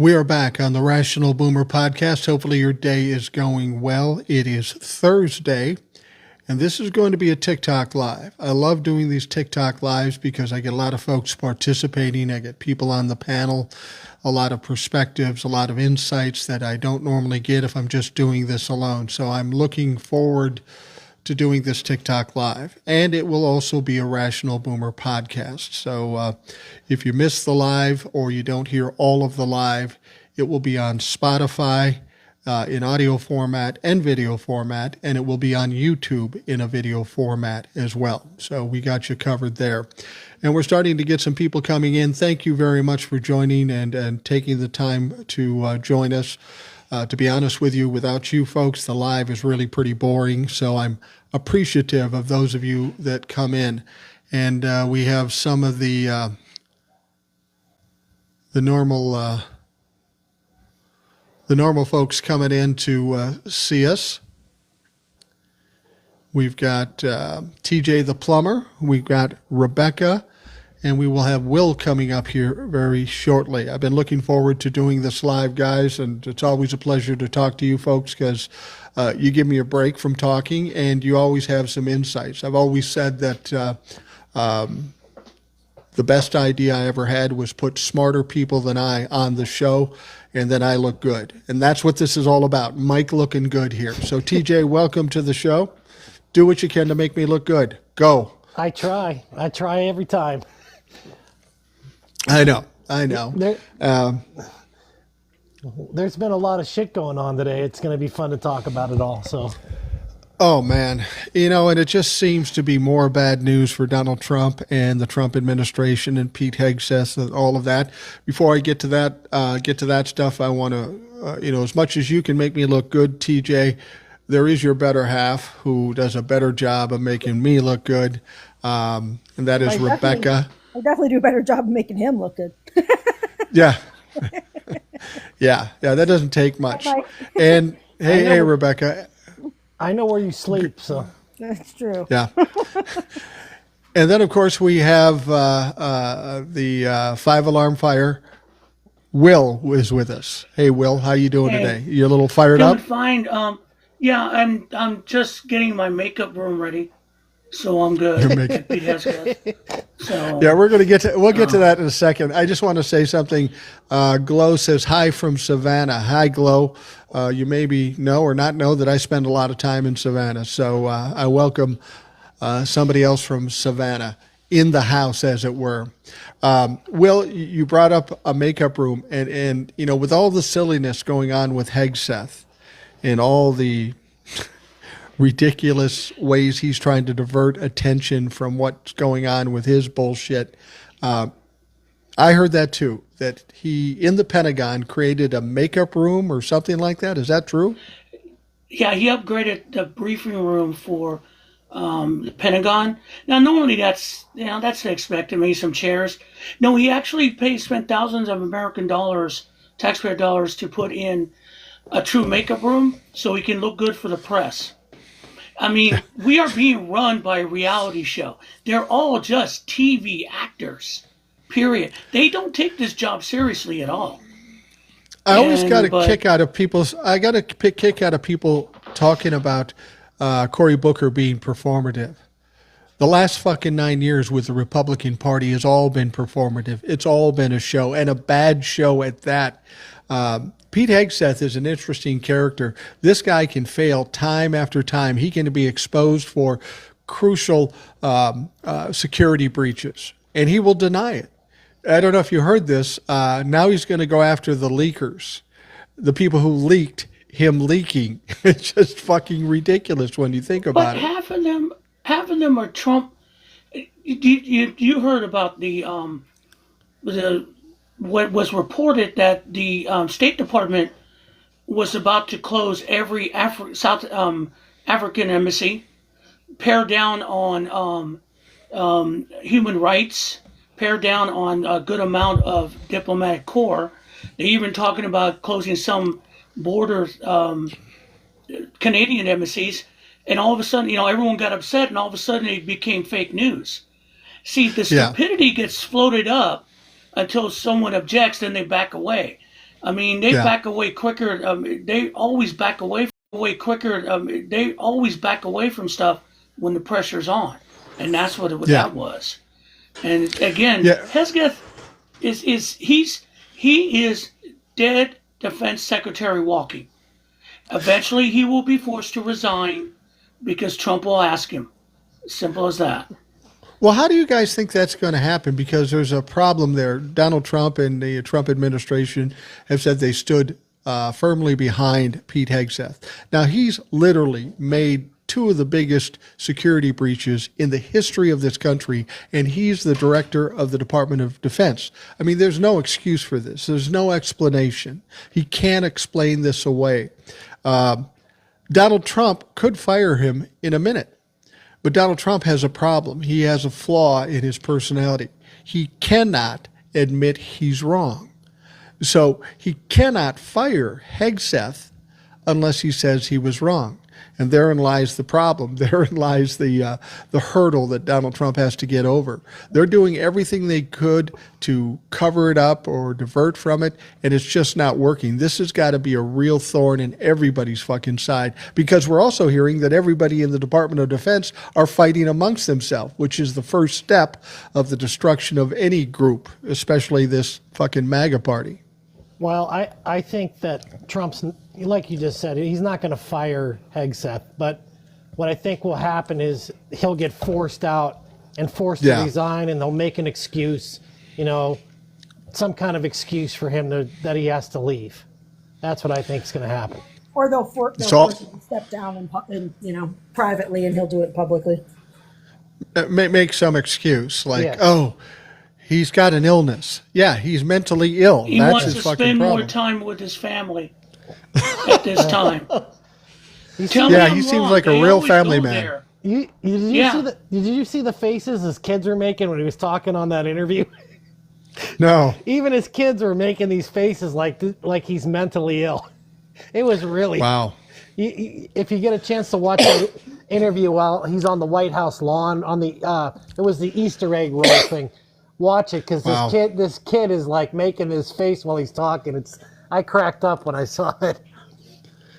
We are back on the Rational Boomer podcast. Hopefully your day is going well. It is Thursday, and this is going to be a TikTok live. I love doing these TikTok lives because I get a lot of folks participating. I get people on the panel, a lot of perspectives, a lot of insights that I don't normally get if I'm just doing this alone. So I'm looking forward to doing this TikTok live, and it will also be a Rational Boomer podcast. So if you miss the live or you don't hear all of the live, it will be on Spotify in audio format and video format, and it will be on YouTube in a video format as well. So we got you covered there. And we're starting to get some people coming in. Thank you very much for joining and taking the time to join us. To be honest with you, without you folks, the live is really pretty boring. So I'm appreciative of those of you that come in. And we have some of the normal folks coming in to see us. We've got TJ the plumber. We've got Rebecca. And we will have Will coming up here very shortly. I've been looking forward to doing this live, guys, and it's always a pleasure to talk to you folks because you give me a break from talking, and you always have some insights. I've always said that the best idea I ever had was put smarter people than I on the show, and then I look good. And that's what this is all about, Mike looking good here. So, TJ, welcome to the show. Do what you can to make me look good. Go. I try every time. I know. There's been a lot of shit going on today. It's going to be fun to talk about it all. So, oh man, and it just seems to be more bad news for Donald Trump and the Trump administration and Pete Hegseth and all of that. Before I get to that stuff, I want to, as much as you can make me look good, TJ, there is your better half who does a better job of making me look good, and that is Rebecca. I definitely do a better job of making him look good. Yeah. Yeah, that doesn't take much. And hey, Rebecca. I know where you sleep, so. That's true. Yeah. And then, of course, we have the 5-alarm fire. Will is with us. Hey, Will, how you doing today? You a little fired up? Doing fine. Yeah, I'm just getting my makeup room ready, so I'm good. So yeah, we'll get to that in a second. I just want to say something. Glow says hi from Savannah. Hi, Glow. You maybe know or not know that I spend a lot of time in Savannah, so I welcome somebody else from Savannah in the house, as it were. Will, you brought up a makeup room, and with all the silliness going on with Hegseth and all the ridiculous ways he's trying to divert attention from what's going on with his bullshit. I heard that too, that he, in the Pentagon, created a makeup room or something like that. Is that true? Yeah, he upgraded the briefing room for the Pentagon. Now, normally that's expected, maybe some chairs. No, he actually spent thousands of American dollars, taxpayer dollars, to put in a true makeup room so he can look good for the press. I mean, we are being run by a reality show. They're all just TV actors, period. They don't take this job seriously at all. I always got a kick out of people talking about Cory Booker being performative. The last fucking 9 years with the Republican Party has all been performative. It's all been a show, and a bad show at that. Pete Hegseth is an interesting character. This guy can fail time after time. He can be exposed for crucial security breaches, and he will deny it. I don't know if you heard this. Now he's going to go after the leakers, the people who leaked him leaking. It's just fucking ridiculous when you think about it. But half of them are Trump. You heard about the what was reported that the State Department was about to close every South African embassy, pare down on human rights, pare down on a good amount of diplomatic corps. They're even talking about closing some border Canadian embassies. And all of a sudden, everyone got upset, and all of a sudden it became fake news. See, the stupidity gets floated up until someone objects, then they back away. I mean, they Yeah. back away quicker. They always back away quicker. They always back away from stuff when the pressure's on, and that's what Yeah. that was. And again, Yeah. Hesketh he is dead defense secretary walking. Eventually, he will be forced to resign because Trump will ask him. Simple as that. Well, how do you guys think that's going to happen? Because there's a problem there. Donald Trump and the Trump administration have said they stood firmly behind Pete Hegseth. Now, he's literally made two of the biggest security breaches in the history of this country, and he's the director of the Department of Defense. I mean, there's no excuse for this. There's no explanation. He can't explain this away. Donald Trump could fire him in a minute. But Donald Trump has a problem. He has a flaw in his personality. He cannot admit he's wrong. So he cannot fire Hegseth unless he says he was wrong. And therein lies the problem. Therein lies the hurdle that Donald Trump has to get over. They're doing everything they could to cover it up or divert from it, and it's just not working. This has got to be a real thorn in everybody's fucking side, because we're also hearing that everybody in the Department of Defense are fighting amongst themselves, which is the first step of the destruction of any group, especially this fucking MAGA party. Well, I think that Trump's, like you just said, he's not going to fire Hegseth. But what I think will happen is he'll get forced out and forced to resign, and they'll make an excuse, some kind of excuse for him that he has to leave. That's what I think is going to happen. Or they'll force him to step down and privately, and he'll do it publicly. Make some excuse like, Yes. oh, he's got an illness. Yeah, he's mentally ill. He That's wants his to fucking spend problem. more time with his family at this time. Tell Yeah, me he I'm seems wrong. like a They real always family go man. there. Did you see the faces his kids were making when he was talking on that interview? No. Even his kids were making these faces like he's mentally ill. It was really Wow. If you get a chance to watch the interview while he's on the White House lawn on the it was the Easter egg roll thing. Watch it, because this kid is like making his face while he's talking. I cracked up when I saw it.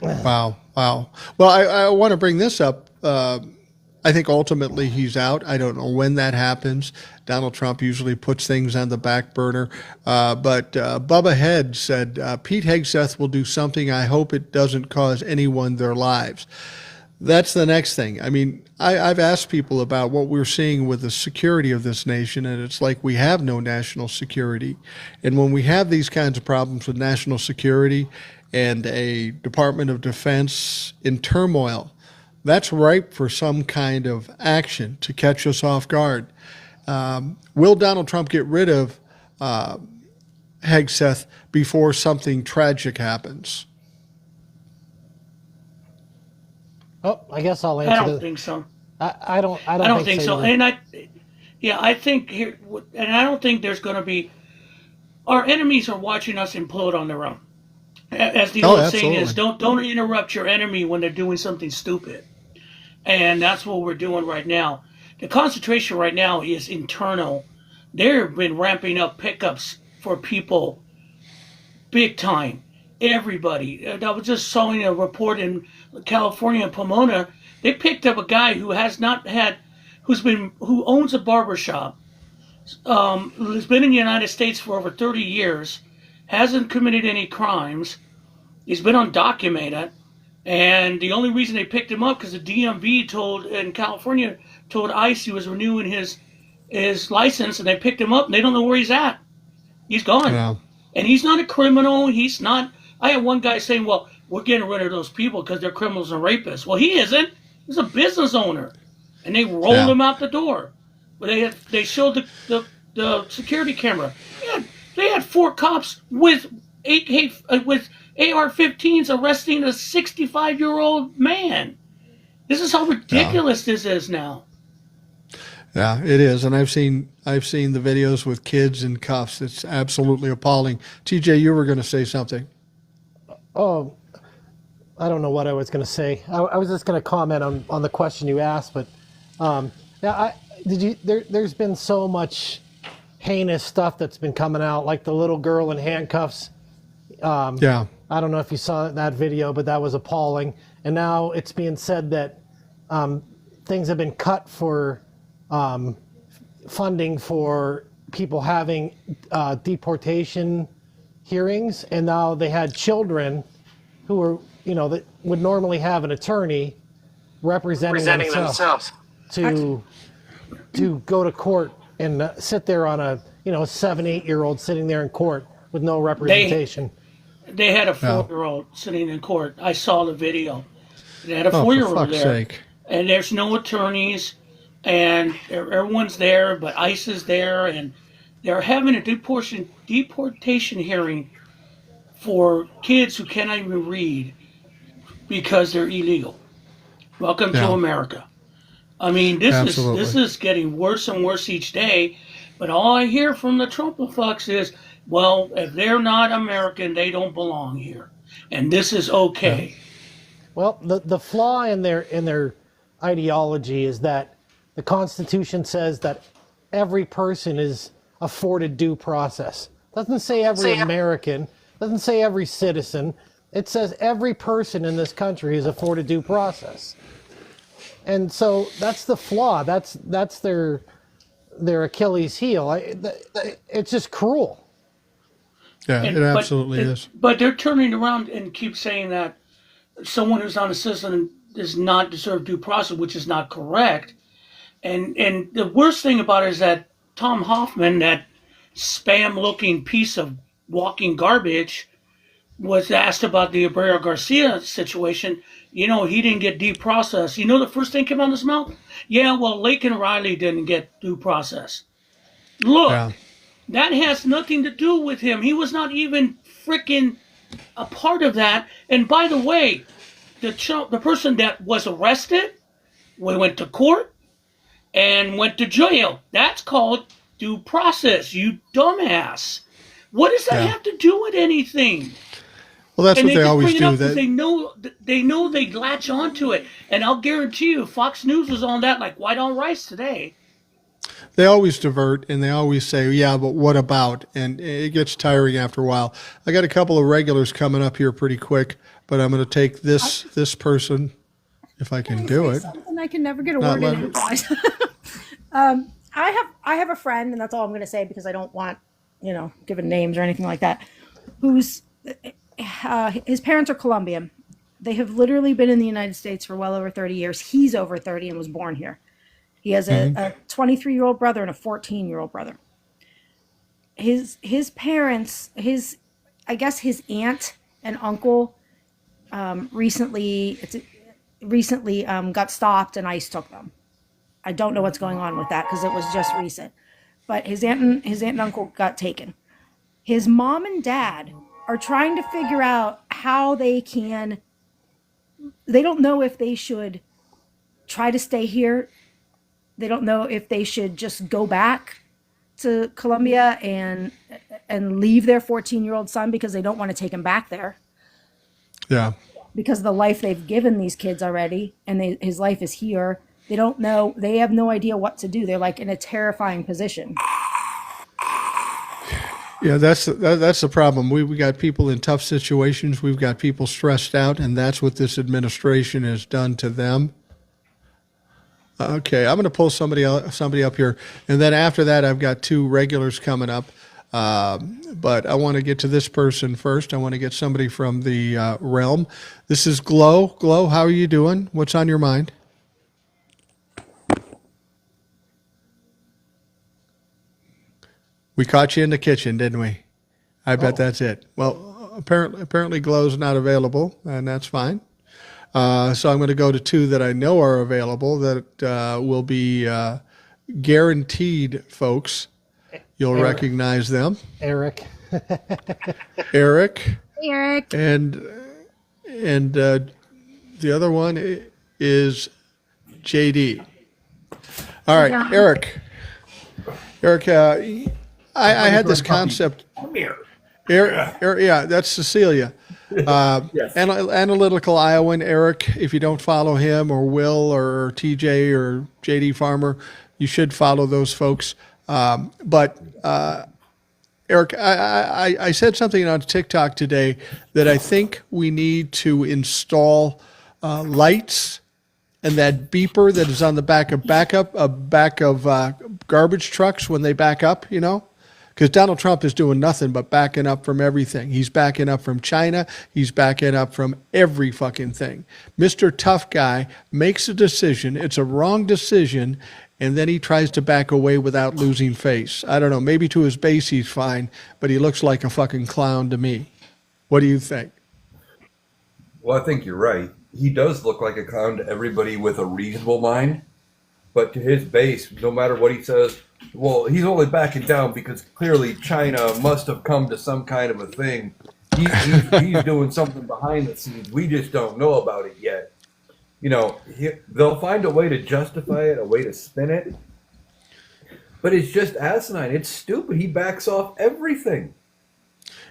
Wow. Well, I want to bring this up. I think ultimately he's out. I don't know when that happens. Donald Trump usually puts things on the back burner. But Bubba Head said, Pete Hegseth will do something. I hope it doesn't cause anyone their lives. That's the next thing. I mean, I've asked people about what we're seeing with the security of this nation, and it's like we have no national security. And when we have these kinds of problems with national security and a Department of Defense in turmoil, that's ripe for some kind of action to catch us off guard. Will Donald Trump get rid of Hegseth before something tragic happens? Oh, I guess I'll answer. I don't think so. I don't think so. either. And I think here, and I don't think there's going to be. Our enemies are watching us implode on their own. As the old saying is, don't interrupt your enemy when they're doing something stupid. And that's what we're doing right now. The concentration right now is internal. They've been ramping up pickups for people big time. Everybody. I was just saw a report in California, in Pomona. They picked up a guy who owns a barber shop, who's been in the United States for over 30 years, hasn't committed any crimes. He's been undocumented, and the only reason they picked him up because the DMV in California told ICE he was renewing his license, and they picked him up, and they don't know where he's at. He's gone. Yeah. And he's not a criminal. He's not. I had one guy saying, well, we're getting rid of those people because they're criminals and rapists. Well, he isn't. He's a business owner. And they rolled him out the door. But they showed the security camera. They had 4 cops with AR-15s arresting a 65-year-old man. This is how ridiculous this is now. Yeah, it is, and I've seen the videos with kids in cuffs. It's absolutely appalling. TJ, you were going to say something. Oh, I don't know what I was going to say. I was just going to comment on the question you asked, but there's been so much heinous stuff that's been coming out, like the little girl in handcuffs Yeah. I don't know if you saw that video, but that was appalling. And now it's being said that things have been cut for funding for people having deportation hearings, and now they had children who were, that would normally have an attorney representing themselves to go to court and sit there on a 7-8-year-old sitting there in court with no representation. They had a 4-year-old sitting in court. I saw the video. They had a Oh, 4-year-old for fuck's there, sake. and there's no attorneys, and everyone's there, but ICE is there, and they're having a deportation hearing for kids who cannot even read because they're illegal. Welcome to America. I mean, this is getting worse and worse each day. But all I hear from the Trump fucks is, well, if they're not American, they don't belong here, and this is okay. Yeah. Well, the flaw in their ideology is that the Constitution says that every person is afforded due process. It doesn't say every American. It doesn't say every citizen. It says every person in this country is afforded due process. And so that's the flaw. That's their Achilles heel. It's just cruel. Yeah, it absolutely is. But they're turning around and keep saying that someone who's not a citizen does not deserve due process, which is not correct. And the worst thing about it is that Tom Hoffman, that spam-looking piece of walking garbage, was asked about the Abreu Garcia situation. He didn't get due process. The first thing came out of his mouth? Yeah, well, Laken Riley didn't get due process. Look, that has nothing to do with him. He was not even freaking a part of that. And by the way, the person that was arrested, we went to court and went to jail. That's called due process, you dumbass. What does that have to do with anything? Well, that's what they always do. They know they latch onto it, and I'll guarantee you, Fox News was on that like white on rice today. They always divert, and they always say, "Yeah, but what about?" And it gets tiring after a while. I got a couple of regulars coming up here pretty quick, but I'm going to take this person, if I can do it. Something I can never get a word in. I have a friend, and that's all I'm going to say because I don't want giving names or anything like that. Who's his parents are Colombian. They have literally been in the United States for well over 30 years. He's over 30 and was born here. He has a 23-year-old brother and a 14-year-old brother. His parents, I guess his aunt and uncle recently got stopped and ICE took them. I don't know what's going on with that because it was just recent. But his aunt and uncle got taken. His mom and dad are trying to figure out how they don't know if they should try to stay here. They don't know if they should just go back to Colombia and leave their 14-year-old son because they don't want to take him back there. Yeah. Because of the life they've given these kids already, and his life is here. They don't know. They have no idea what to do. They're like in a terrifying position. Yeah, that's the problem. We got people in tough situations. We've got people stressed out, and that's what this administration has done to them. Okay, I'm going to pull somebody up here, and then after that, I've got two regulars coming up. But I want to get to this person first. I want to get somebody from the realm. This is Glow. Glow, how are you doing? What's on your mind? We caught you in the kitchen, didn't we? I bet that's it. Well, apparently Glow's not available, and that's fine. So I'm going to go to two that I know are available that will be guaranteed folks. You'll recognize them. Eric. Eric. Eric. And the other one is JD. All right, yeah. Eric, I had this concept. Come here. Eric, yeah, that's Cecilia. Yes. Analytical Iowan, Eric, if you don't follow him or Will or TJ or JD Farmer, you should follow those folks. But Eric, I said something on TikTok today that I think we need to install lights and that beeper that is on the back of garbage trucks when they back up, because Donald Trump is doing nothing but backing up from everything. He's backing up from China. He's backing up from every fucking thing. Mr. Tough Guy makes a decision. It's a wrong decision. And then he tries to back away without losing face. I don't know. Maybe to his base he's fine, but he looks like a fucking clown to me. What do you think? Well, I think you're right. He does look like a clown to everybody with a reasonable mind. But to his base, no matter what he says, well, he's only backing down because clearly China must have come to some kind of a thing. He's doing something behind the scenes. We just don't know about it yet. They'll find a way to justify it, a way to spin it. But it's just asinine. It's stupid. He backs off everything.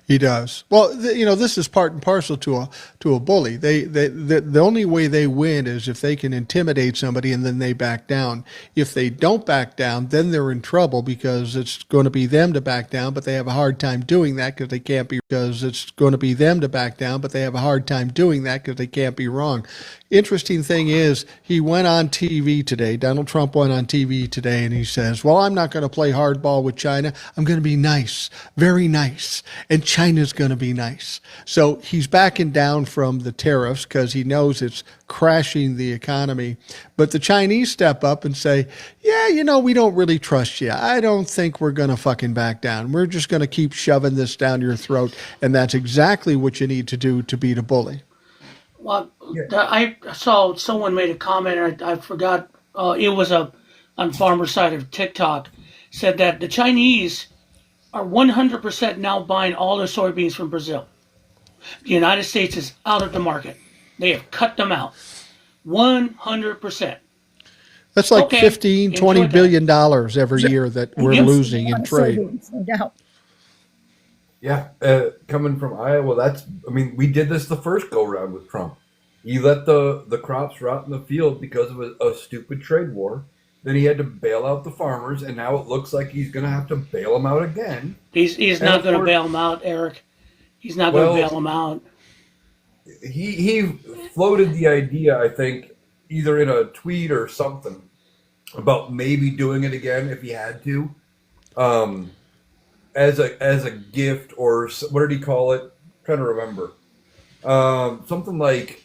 He does. Well, this is part and parcel to a bully. The only way they win is if they can intimidate somebody and then they back down. If they don't back down, then they're in trouble because it's going to be them to back down, but they have a hard time doing that because they can't be. Because it's going to be them to back down, but they have a hard time doing that because they can't be wrong. Interesting thing is, he went on TV today. Donald Trump went on TV today, and he says, "Well, I'm not going to play hardball with China. I'm going to be nice, very nice, and China's going to be nice." So he's backing down from the tariffs because he knows it's crashing the economy. But the Chinese step up and say, "Yeah, we don't really trust you. I don't think we're going to fucking back down. We're just going to keep shoving this down your throat." And that's exactly what you need to do to beat a bully. Well, I saw someone made a comment, I forgot, it was on Farmer's side of TikTok, said that the Chinese are 100% now buying all their soybeans from Brazil. The United States is out of the market. They have cut them out. 100%. That's like $15-20 billion every year that we're losing in trade. No doubt. Yeah, coming from Iowa, we did this the first go-round with Trump. You let the crops rot in the field because of a stupid trade war. Then he had to bail out the farmers, and now it looks like he's going to have to bail them out again. He's not going to bail them out, Eric. He's not going to bail them out. He floated the idea, I think, either in a tweet or something, about maybe doing it again if he had to. As a gift, or what did he call it? I'm trying to remember. Something like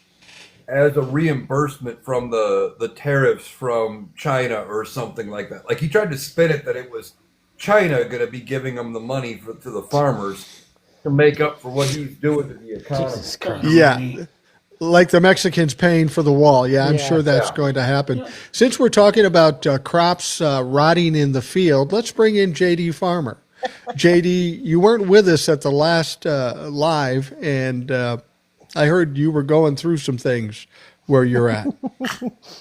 as a reimbursement from the tariffs from China or something like that. Like he tried to spin it that it was China going to be giving him the money to the farmers to make up for what he's doing to the economy. Yeah. Like the Mexicans paying for the wall. Yeah, I'm sure that's going to happen. Yeah. Since we're talking about crops rotting in the field, let's bring in J.D. Farmer. JD, you weren't with us at the last live, and I heard you were going through some things where you're at.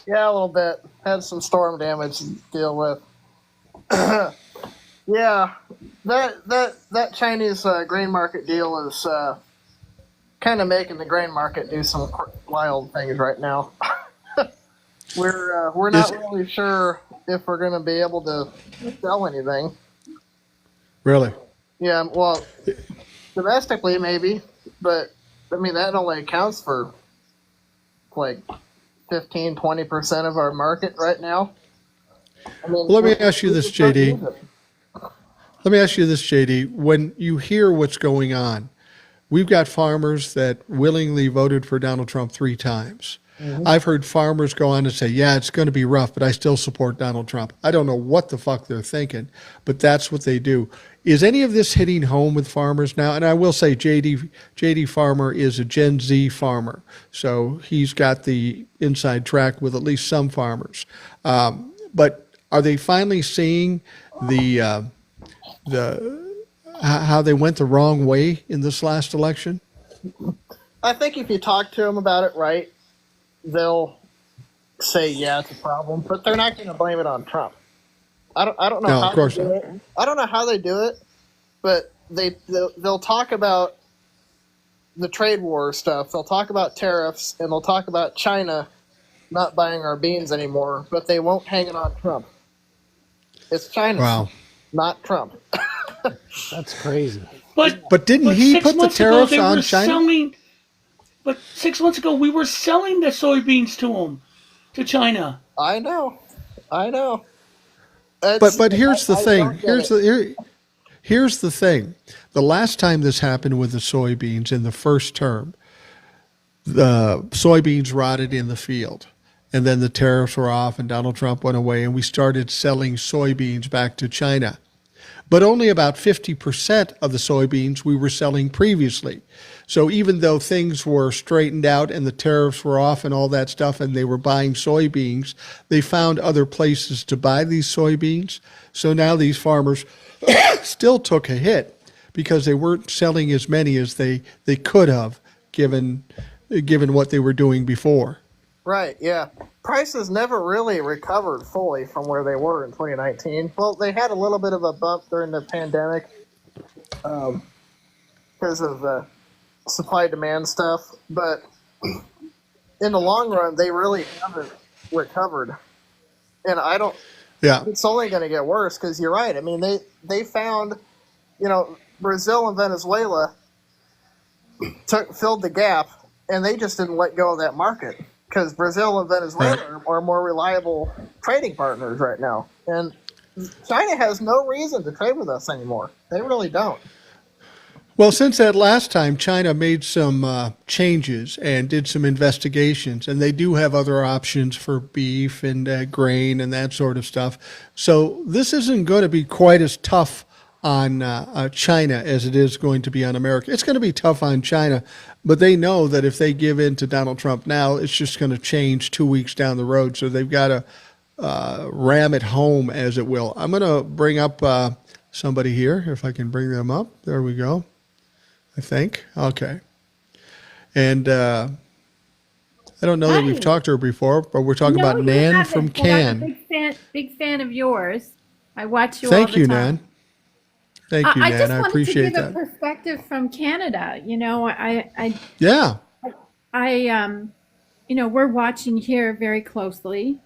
Yeah, a little bit. Had some storm damage to deal with. Yeah, that Chinese grain market deal is kind of making the grain market do some wild things right now. We're not really sure if we're going to be able to sell anything. Really? Yeah, well, domestically maybe, but that only accounts for like 15-20% of our market right now. Let me ask you this, JD. When you hear what's going on, we've got farmers that willingly voted for Donald Trump 3 times. Mm-hmm. I've heard farmers go on and say, yeah, it's going to be rough, but I still support Donald Trump. I don't know what the fuck they're thinking, but that's what they do. Is any of this hitting home with farmers now? And I will say JD Farmer is a Gen Z farmer, so he's got the inside track with at least some farmers. But are they finally seeing how they went the wrong way in this last election? I think if you talk to them about it right, they'll say, yeah, it's a problem, but they're not going to blame it on Trump. I don't know how they do it. I don't know how they do it, but they'll talk about the trade war stuff. They'll talk about tariffs, and they'll talk about China not buying our beans anymore, but they won't hang it on Trump. It's China, not Trump. That's crazy. But didn't he put the tariffs on China? But 6 months ago, we were selling the soybeans to China. I know. But here's the thing. Here's Here's the thing. The last time this happened with the soybeans in the first term, the soybeans rotted in the field. And then the tariffs were off and Donald Trump went away and we started selling soybeans back to China. But only about 50% of the soybeans we were selling previously. So even though things were straightened out and the tariffs were off and all that stuff and they were buying soybeans, they found other places to buy these soybeans. So now these farmers still took a hit because they weren't selling as many as they could have given what they were doing before. Right, yeah. Prices never really recovered fully from where they were in 2019. Well, they had a little bit of a bump during the pandemic because of the supply-demand stuff. But in the long run, they really haven't recovered. And I don't... Yeah. It's only going to get worse because you're right. I mean, they found, Brazil and Venezuela filled the gap, and they just didn't let go of that market. Because Brazil and Venezuela are more reliable trading partners right now. And China has no reason to trade with us anymore. They really don't. Well, since that last time, China made some changes and did some investigations, and they do have other options for beef and grain and that sort of stuff. So this isn't going to be quite as tough on China as it is going to be on America. It's going to be tough on China, but they know that if they give in to Donald Trump now, it's just going to change 2 weeks down the road. So they've got to ram it home, as it will. I'm going to bring up somebody here, if I can bring them up. There we go, I think. Okay. And I don't know that we've talked to her before, but we're talking about Nan from Cannes. I'm a big fan of yours. I watch you all the time. Thank you, Nan. Thank you, I Nan. just I wanted appreciate to give that. a perspective from Canada. Yeah. We're watching here very closely.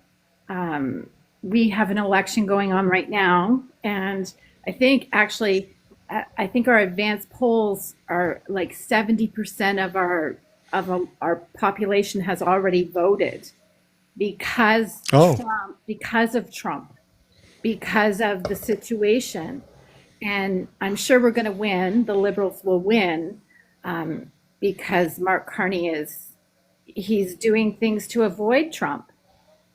We have an election going on right now, and I think our advanced polls are like 70% of our population has already voted because of Trump, because of the situation. And I'm sure we're going to win. The Liberals will win because Mark Carney he's doing things to avoid Trump.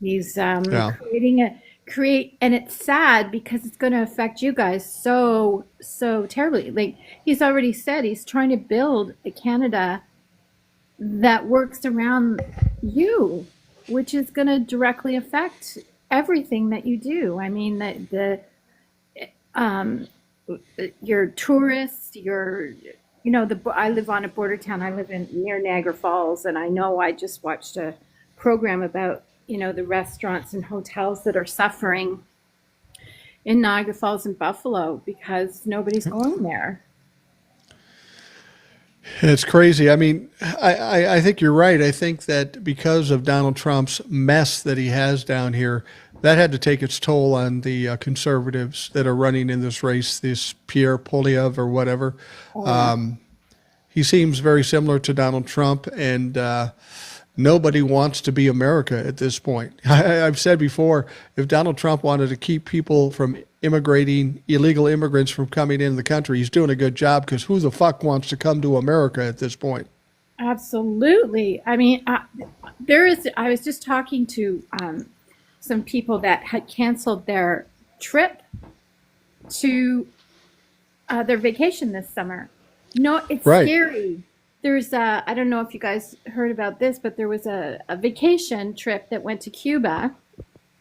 He's and it's sad because it's going to affect you guys so terribly. Like he's already said, he's trying to build a Canada that works around you, which is going to directly affect everything that you do. I mean, your tourists, I live on a border town. I live near Niagara Falls, and I just watched a program about, the restaurants and hotels that are suffering in Niagara Falls and Buffalo because nobody's going there. It's crazy. I mean, I think you're right. I think that because of Donald Trump's mess that he has down here, that had to take its toll on the conservatives that are running in this race, this Pierre Poilievre or whatever. He seems very similar to Donald Trump, and nobody wants to be America at this point. I've said before, if Donald Trump wanted to keep people from immigrating, illegal immigrants from coming into the country, he's doing a good job because who the fuck wants to come to America at this point? Absolutely. I mean, I was just talking to some people that had canceled their trip to their vacation this summer. It's scary. There's I don't know if you guys heard about this, but there was a vacation trip that went to Cuba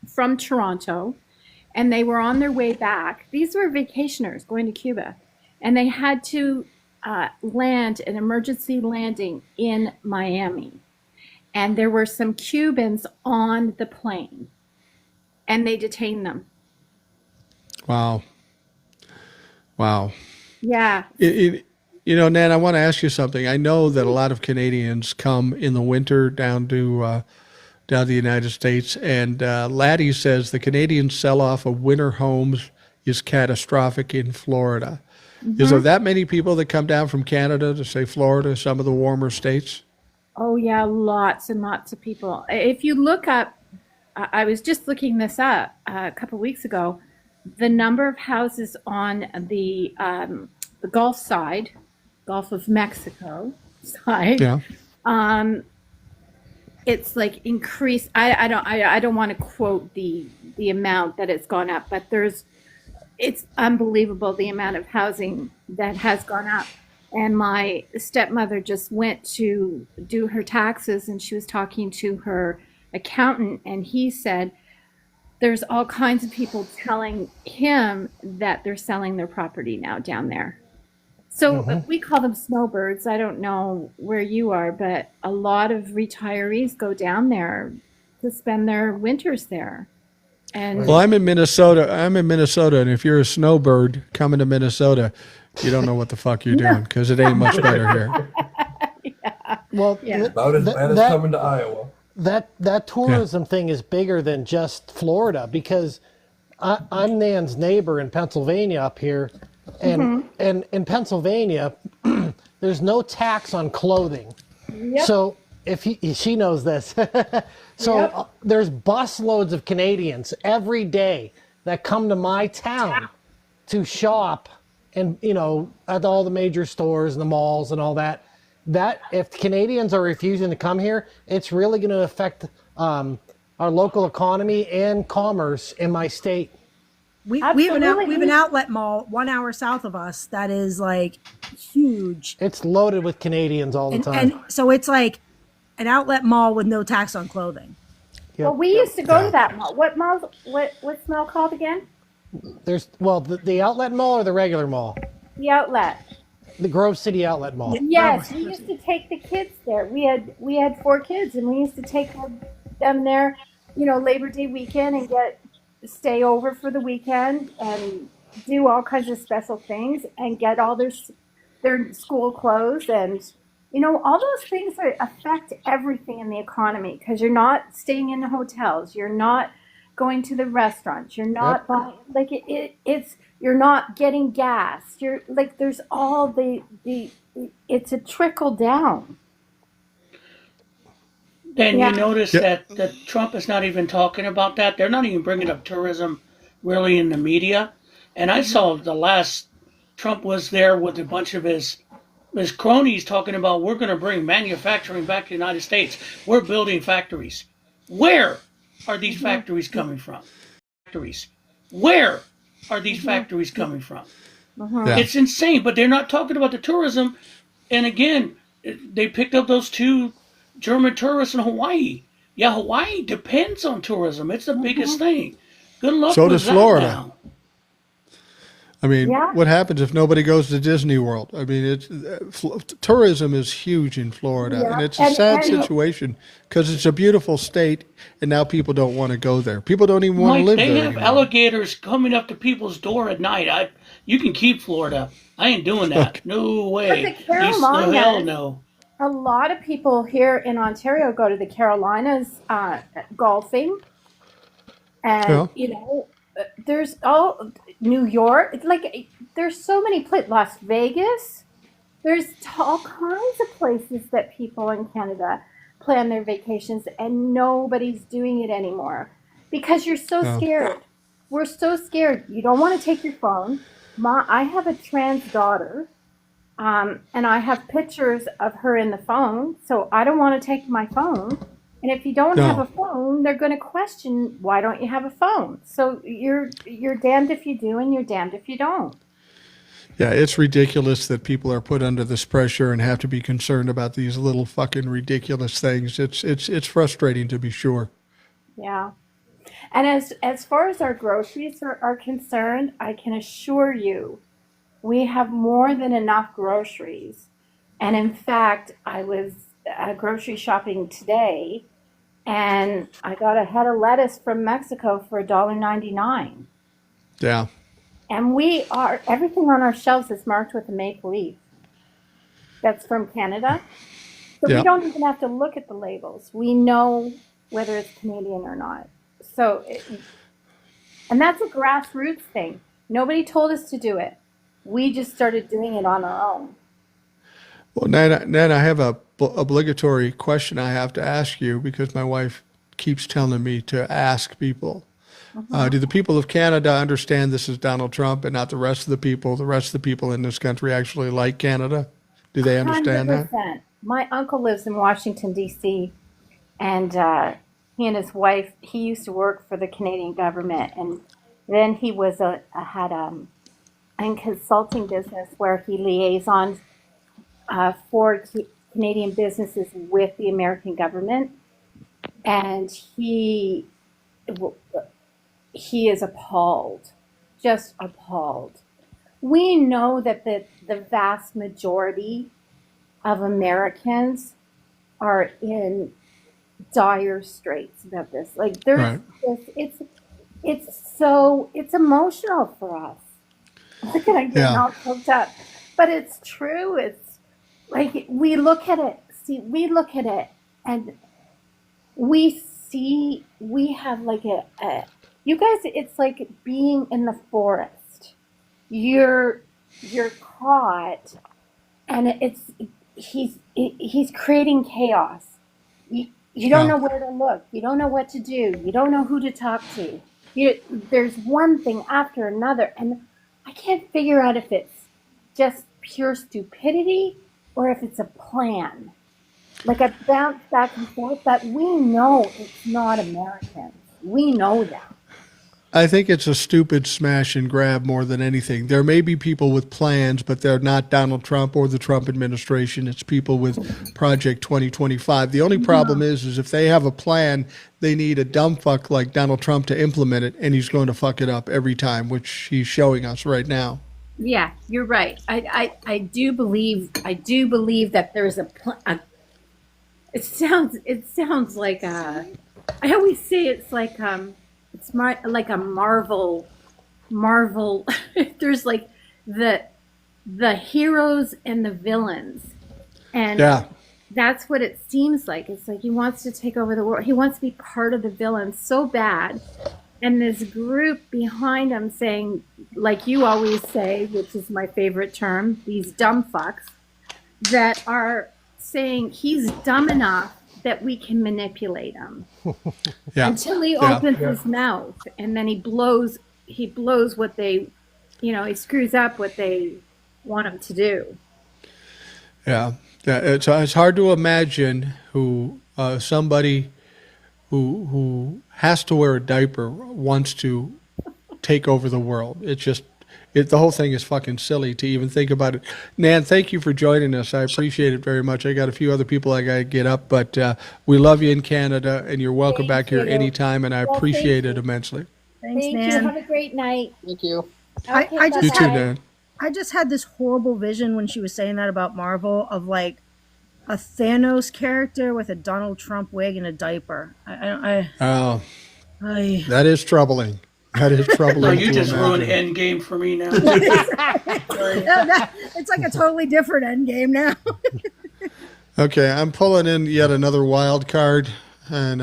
from Toronto, and they were on their way back. These were vacationers going to Cuba, and they had to land an emergency landing in Miami. And there were some Cubans on the plane, and they detained them. Wow. Yeah. Nan, I want to ask you something. I know that a lot of Canadians come in the winter down to the United States, and Laddie says the Canadian sell-off of winter homes is catastrophic in Florida. Is there that many people that come down from Canada to, say, Florida, some of the warmer states? Oh yeah, lots and lots of people. If you look up, I was just looking this up a couple weeks ago, the number of houses on the Gulf side, Gulf of Mexico side, Yeah. it's like increased. I don't want to quote the amount that it's gone up, but it's unbelievable the amount of housing that has gone up. And my stepmother just went to do her taxes, and she was talking to her accountant, and he said there's all kinds of people telling him that they're selling their property now down there. So we call them snowbirds. I don't know where you are, but a lot of retirees go down there to spend their winters there. And Well, I'm in Minnesota, and if you're a snowbird coming to Minnesota, you don't know what the fuck you're doing, because it ain't much better here. Well, Yeah. About as bad as that- coming to Iowa. that tourism thing is bigger than just Florida, because I'm Nan's neighbor in Pennsylvania up here, and in Pennsylvania, there's no tax on clothing. Yep. So if she knows this, so Yep. there's busloads of Canadians every day that come to my town to shop, and at all the major stores and the malls and all that. That if Canadians are refusing to come here, it's really going to affect our local economy and commerce in my state. We have an Absolutely. outlet mall 1 hour south of us that is like huge, It's loaded with Canadians all the time. and so it's like an outlet mall with no tax on clothing. Yep. Well, we used to go to that mall. What mall? What's mall called again? There's the outlet mall or the regular mall, The outlet. the Grove City Outlet Mall. Yes, we used to take the kids there. We had 4 kids, and we used to take them there, Labor Day weekend, and stay over for the weekend and do all kinds of special things and get all their school clothes, and all those things affect everything in the economy, because you're not staying in the hotels, you're not going to the restaurants, you're not buying, like it's you're not getting gas, you're like there's all it's a trickle down. Then Yeah. you notice that Trump is not even talking about that. They're not even bringing up tourism really in the media. And I saw the last Trump was there with a bunch of his cronies talking about, we're going to bring manufacturing back to the United States. We're building factories. Where are these factories coming from? Where are these factories coming from? Yeah. It's insane, but they're not talking about the tourism. And again, they picked up those 2 German tourists in Hawaii. Yeah, Hawaii depends on tourism. It's the biggest thing. Good luck So with does that Florida. now. I mean, Yeah. what happens if nobody goes to Disney World? I mean, tourism is huge in Florida, Yeah. and it's a And- sad and- situation, because it's a beautiful state, and now people don't want to go there. People don't even want to Mike, live they there have anymore. alligators coming up to people's door at night. You can keep Florida. I ain't doing that. No way. But the Carolinas- Hell no. A lot of people here in Ontario go to the Carolinas golfing, and there's New York. It's like there's so many places. Las Vegas. There's all kinds of places that people in Canada plan their vacations, and nobody's doing it anymore because you're so scared. We're so scared. You don't want to take your phone. I have a trans daughter. And I have pictures of her in the phone, so I don't want to take my phone. And if you don't have a phone, they're going to question, why don't you have a phone? So you're damned if you do, and you're damned if you don't. Yeah, it's ridiculous that people are put under this pressure and have to be concerned about these little fucking ridiculous things. It's frustrating, to be sure. Yeah. And as far as our groceries are concerned, I can assure you, we have more than enough groceries. And in fact, I was grocery shopping today, and I got a head of lettuce from Mexico for $1.99. Yeah. And everything on our shelves is marked with a maple leaf. That's from Canada. So Yeah. we don't even have to look at the labels. We know whether it's Canadian or not. And that's a grassroots thing. Nobody told us to do it. We just started doing it on our own. Well, Nana, I have a obligatory question I have to ask you because my wife keeps telling me to ask people. Do the people of Canada understand this is Donald Trump and not the rest of the people? The rest of the people in this country actually like Canada? Do they understand that? 100%. My uncle lives in Washington, D.C., and he and his wife, he used to work for the Canadian government, and then he was had a consulting business where he liaisons for Canadian businesses with the American government, and he is appalled, just appalled. We know that the vast majority of Americans are in dire straits about this. Like there's this, it's emotional for us. Look at I getting all choked up. But it's true. It's like we look at it and we have like a you guys, it's like being in the forest. You're caught, and he's creating chaos. You don't know where to look. You don't know what to do. You don't know who to talk to. There's one thing after another, and I can't figure out if it's just pure stupidity or if it's a plan. Like I bounce back and forth, but we know it's not Americans. We know that. I think it's a stupid smash and grab more than anything. There may be people with plans, but they're not Donald Trump or the Trump administration. It's people with Project 2025. The only problem is if they have a plan, they need a dumb fuck like Donald Trump to implement it, and he's going to fuck it up every time, which he's showing us right now. Yeah, you're right. I do believe that there's it sounds like I always say it's like like a Marvel. There's like the heroes and the villains, and that's what it seems like. It's like he wants to take over the world. He wants to be part of the villains so bad, and this group behind him saying, like you always say, which is my favorite term, these dumb fucks that are saying he's dumb enough that we can manipulate him until he opens his mouth, and then he blows what they, he screws up what they want him to do. It's hard to imagine somebody who has to wear a diaper wants to take over the world. The whole thing is fucking silly to even think about it. Nan, thank you for joining us. I appreciate it very much. I got a few other people I got to get up, but we love you in Canada, and you're welcome back here anytime, and I appreciate it immensely. Thanks, Thank Nan. you. Have a great night. Thank you. Okay, You too, Nan. I just had this horrible vision when she was saying that about Marvel of like a Thanos character with a Donald Trump wig and a diaper. That is troubling. That is troubling. No, you just ruined Endgame for me now. It's like a totally different Endgame now. Okay, I'm pulling in yet another wild card, and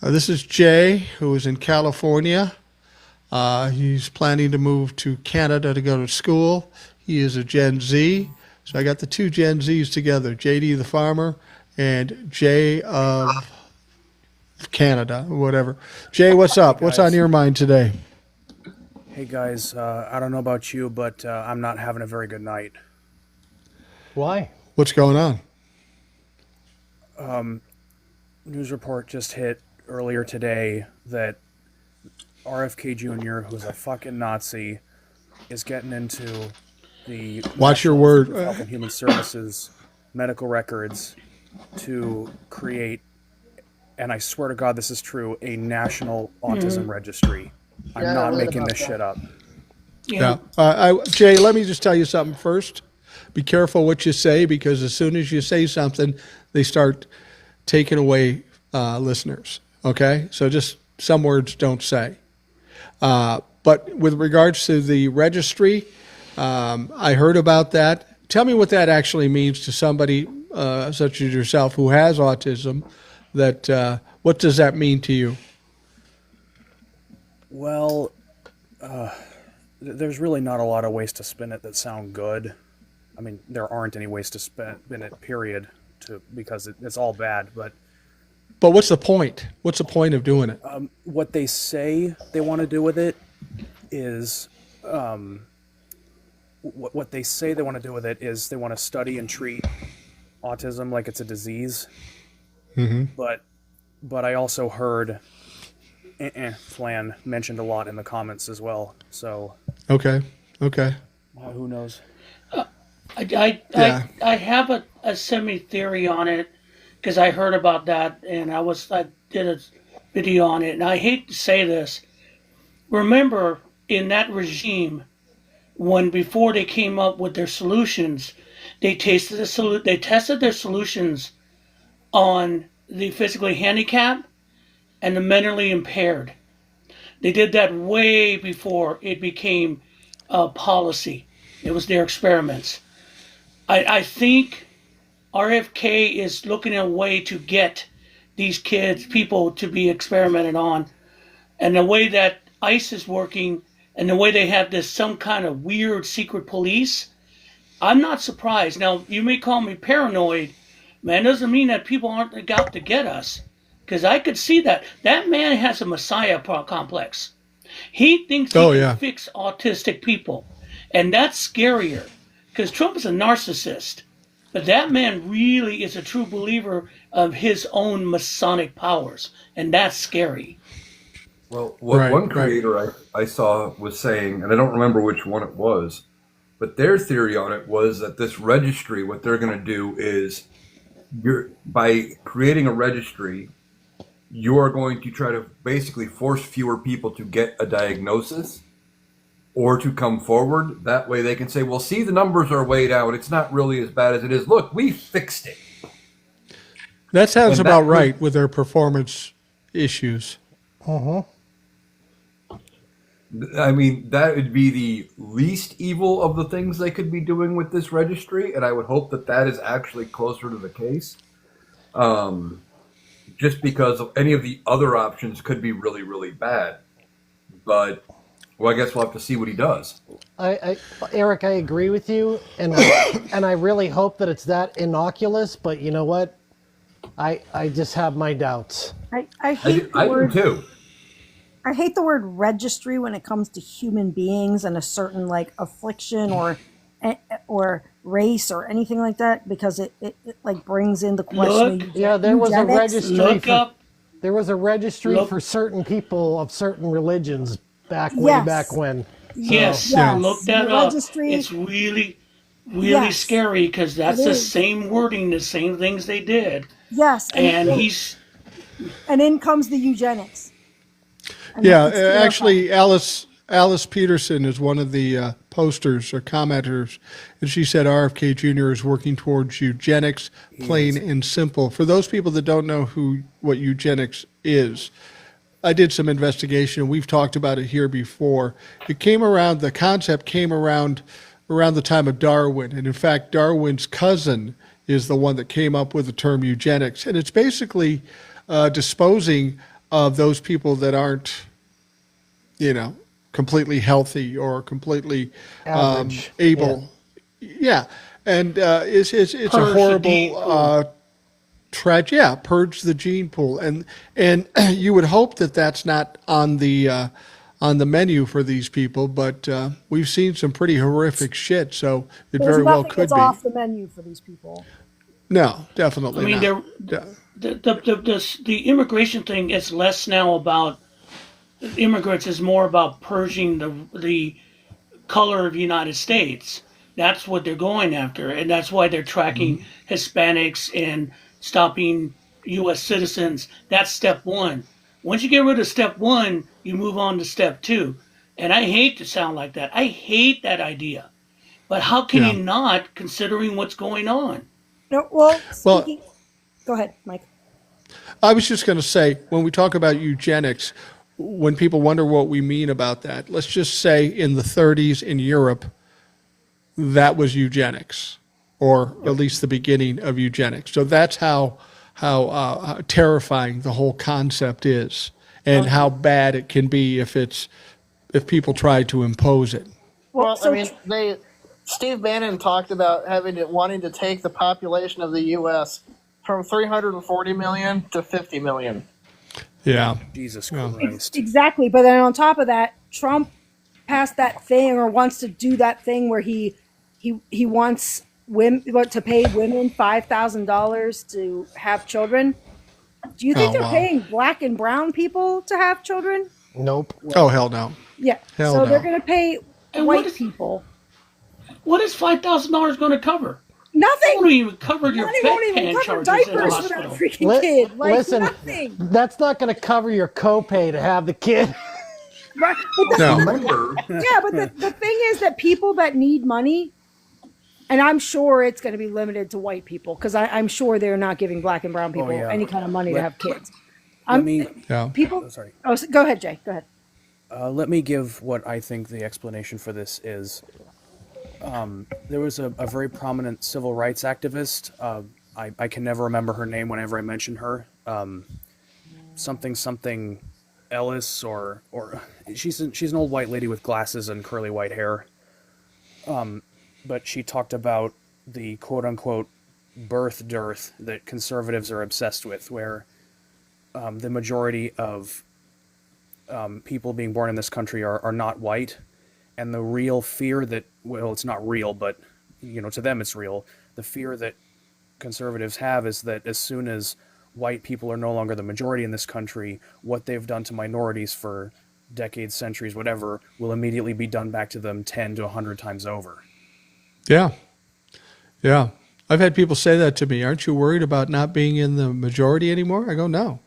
this is Jay, who is in California. He's planning to move to Canada to go to school. He is a Gen Z, so I got the two Gen Zs together, JD the farmer and Jay of Canada, whatever. Jay, what's up? What's on your mind today? Hey guys, I don't know about you, but I'm not having a very good night. Why? What's going on? News report just hit earlier today that RFK Jr., who's a fucking Nazi, is getting into the Watch your word. Health and Human Services medical records to create, and I swear to God this is true, a national autism registry. I'm not making this shit up. Yeah. Jay, let me just tell you something first. Be careful what you say, because as soon as you say something, they start taking away listeners. Okay? So just some words don't say. But with regards to the registry, I heard about that. Tell me what that actually means to somebody such as yourself who has autism. What does that mean to you? Well, there's really not a lot of ways to spin it that sound good. I mean, there aren't any ways to spin it, period, because it's all bad. But what's the point? What's the point of doing it? What they say they want to do with it is, what they say they want to do with it is they want to study and treat autism like it's a disease. Mm-hmm. But I also heard Flan mentioned a lot in the comments as well. So okay, who knows? I have a semi theory on it because I heard about that and I did a video on it, and I hate to say this. Remember, in that regime, when before they came up with their solutions, they tested their solutions on the physically handicapped and the mentally impaired. They did that way before it became a policy. It was their experiments. I think RFK is looking at a way to get these people to be experimented on. And the way that ICE is working and the way they have some kind of weird secret police, I'm not surprised. Now, you may call me paranoid, man, doesn't mean that people aren't out to get us. Because I could see that. That man has a messiah complex. He thinks he can fix autistic people. And that's scarier. Because Trump is a narcissist. But that man really is a true believer of his own Masonic powers. And that's scary. Well, one creator I saw was saying, and I don't remember which one it was, but their theory on it was that this registry, what they're going to do is, by creating a registry, you are going to try to basically force fewer people to get a diagnosis or to come forward. That way they can say, well, see, the numbers are way down. It's not really as bad as it is. Look, we fixed it. That sounds about right with their performance issues. Uh-huh. I mean, that would be the least evil of the things they could be doing with this registry, and I would hope that that is actually closer to the case. Just because any of the other options could be really, really bad. But, well, I guess we'll have to see what he does. Eric, I agree with you, and I really hope that it's that innocuous, but you know what? I just have my doubts. I hate the word, do too. I hate the word registry when it comes to human beings and a certain like affliction or race or anything like that, because it like brings in the question. There was a registry. There was a registry for certain people of certain religions way back when. Yes, look that up. It's really, really scary because that's the same wording, the same things they did. Yes, and in comes the eugenics. Actually, Alice Peterson is one of the posters or commenters, and she said RFK Jr. is working towards eugenics, plain and simple. For those people that don't know what eugenics is, I did some investigation. We've talked about it here before. The concept came around the time of Darwin, and in fact, Darwin's cousin is the one that came up with the term eugenics, and it's basically disposing of those people that aren't, completely healthy or completely able. And it's a horrible purge the gene pool, and you would hope that that's not on the menu for these people, but we've seen some pretty horrific shit, so very well could be off the menu for these people. No, definitely. I mean, the immigration thing is less now about immigrants; is more about purging the color of the United States. That's what they're going after, and that's why they're tracking Hispanics and stopping U.S. citizens. That's step one. Once you get rid of step one, you move on to step two. And I hate to sound like that. I hate that idea. But how can you not, considering what's going on? No, go ahead, Mike. I was just going to say, when we talk about eugenics, when people wonder what we mean about that, let's just say in the 30s in Europe, that was eugenics, or at least the beginning of eugenics. So that's how terrifying the whole concept is, and how bad it can be if people try to impose it. Well, so I mean, Steve Bannon talked about wanting to take the population of the U.S. from 340 million to 50 million. Yeah. Jesus Yeah. Christ. exactly. But then on top of that, Trump passed that thing or wants to do that thing where he wants women to pay women $5,000 to have children. Do you think Oh, they're wow. paying black and brown people to have children? Nope. Oh, hell no. Yeah. Hell So they're no. going to pay And white people what is $5,000 going to cover? It nothing. won't even cover your Money won't even bedpan cover charges in the diapers for that hospital. freaking kid. Like Listen, nothing. that's not going to cover your copay to have the kid. Right. But No. Remember, yeah, but the thing is that people that need money, and I'm sure it's going to be limited to white people because I'm sure they're not giving black and brown people yeah. any kind of money to have kids. Let me. Yeah. People. Oh, sorry. Oh, go ahead, Jay. Go ahead. Let me give what I think the explanation for this is. There was a very prominent civil rights activist. I can never remember her name whenever I mention her. Something Ellis or she's an old white lady with glasses and curly white hair. But she talked about the quote unquote birth dearth that conservatives are obsessed with, where the majority of people being born in this country are not white. And the real fear that, well, it's not real, but, to them it's real. The fear that conservatives have is that as soon as white people are no longer the majority in this country, what they've done to minorities for decades, centuries, whatever, will immediately be done back to them 10 to 100 times over. Yeah. Yeah. I've had people say that to me. Aren't you worried about not being in the majority anymore? I go, no.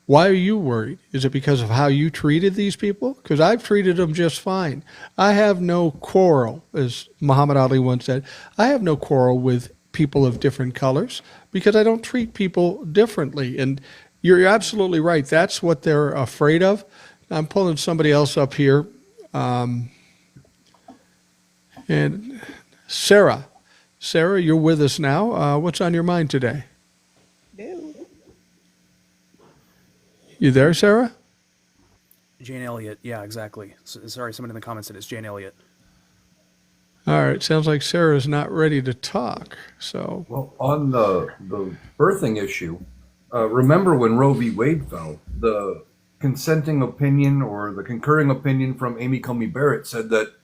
Why are you worried? Is it because of how you treated these people? Because I've treated them just fine. I have no quarrel, as Muhammad Ali once said. I have no quarrel with people of different colors because I don't treat people differently. And you're absolutely right. That's what they're afraid of. I'm pulling somebody else up here. And Sarah, you're with us now. What's on your mind today? You there, Sarah? Jane Elliott, yeah, exactly. Sorry, someone in the comments said it's Jane Elliott. All right, sounds like Sarah's not ready to talk. So, well, on the birthing issue, remember when Roe v. Wade fell, the consenting opinion or the concurring opinion from Amy Coney Barrett said that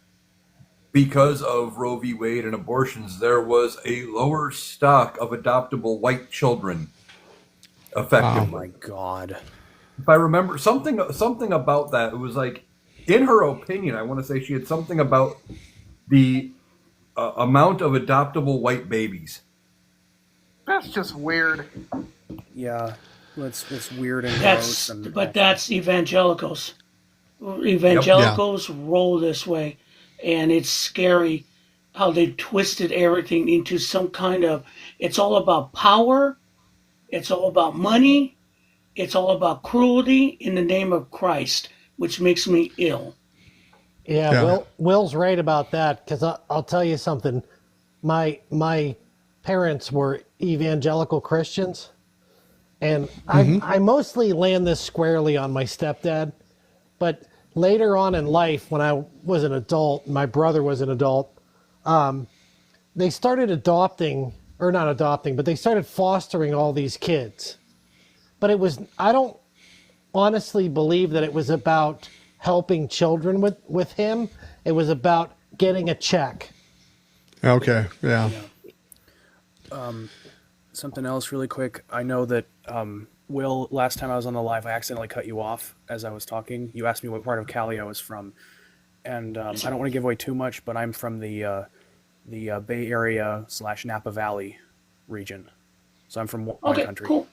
because of Roe v. Wade and abortions, there was a lower stock of adoptable white children. Effectively. Oh my God. If I remember something about that, it was like, in her opinion, I want to say she had something about the amount of adoptable white babies. That's just weird. Yeah, it's weird and gross. But that's evangelicals. Evangelicals roll this way, and it's scary how they twisted everything into some kind of. It's all about power. It's all about money. It's all about cruelty in the name of Christ, which makes me ill. Yeah. Will's right about that because I'll tell you something. My parents were evangelical Christians, and I mostly land this squarely on my stepdad. But later on in life, when I was an adult, my brother was an adult, they started they started fostering all these kids. But I don't honestly believe that it was about helping children with him. It was about getting a check. okay, yeah. Something else really quick. I know that, Will, last time I was on the live, I accidentally cut you off as I was talking. You asked me what part of Cali I was from. And I don't want to give away too much, but I'm from the Bay Area / Napa Valley region. So I'm from wine country. Cool.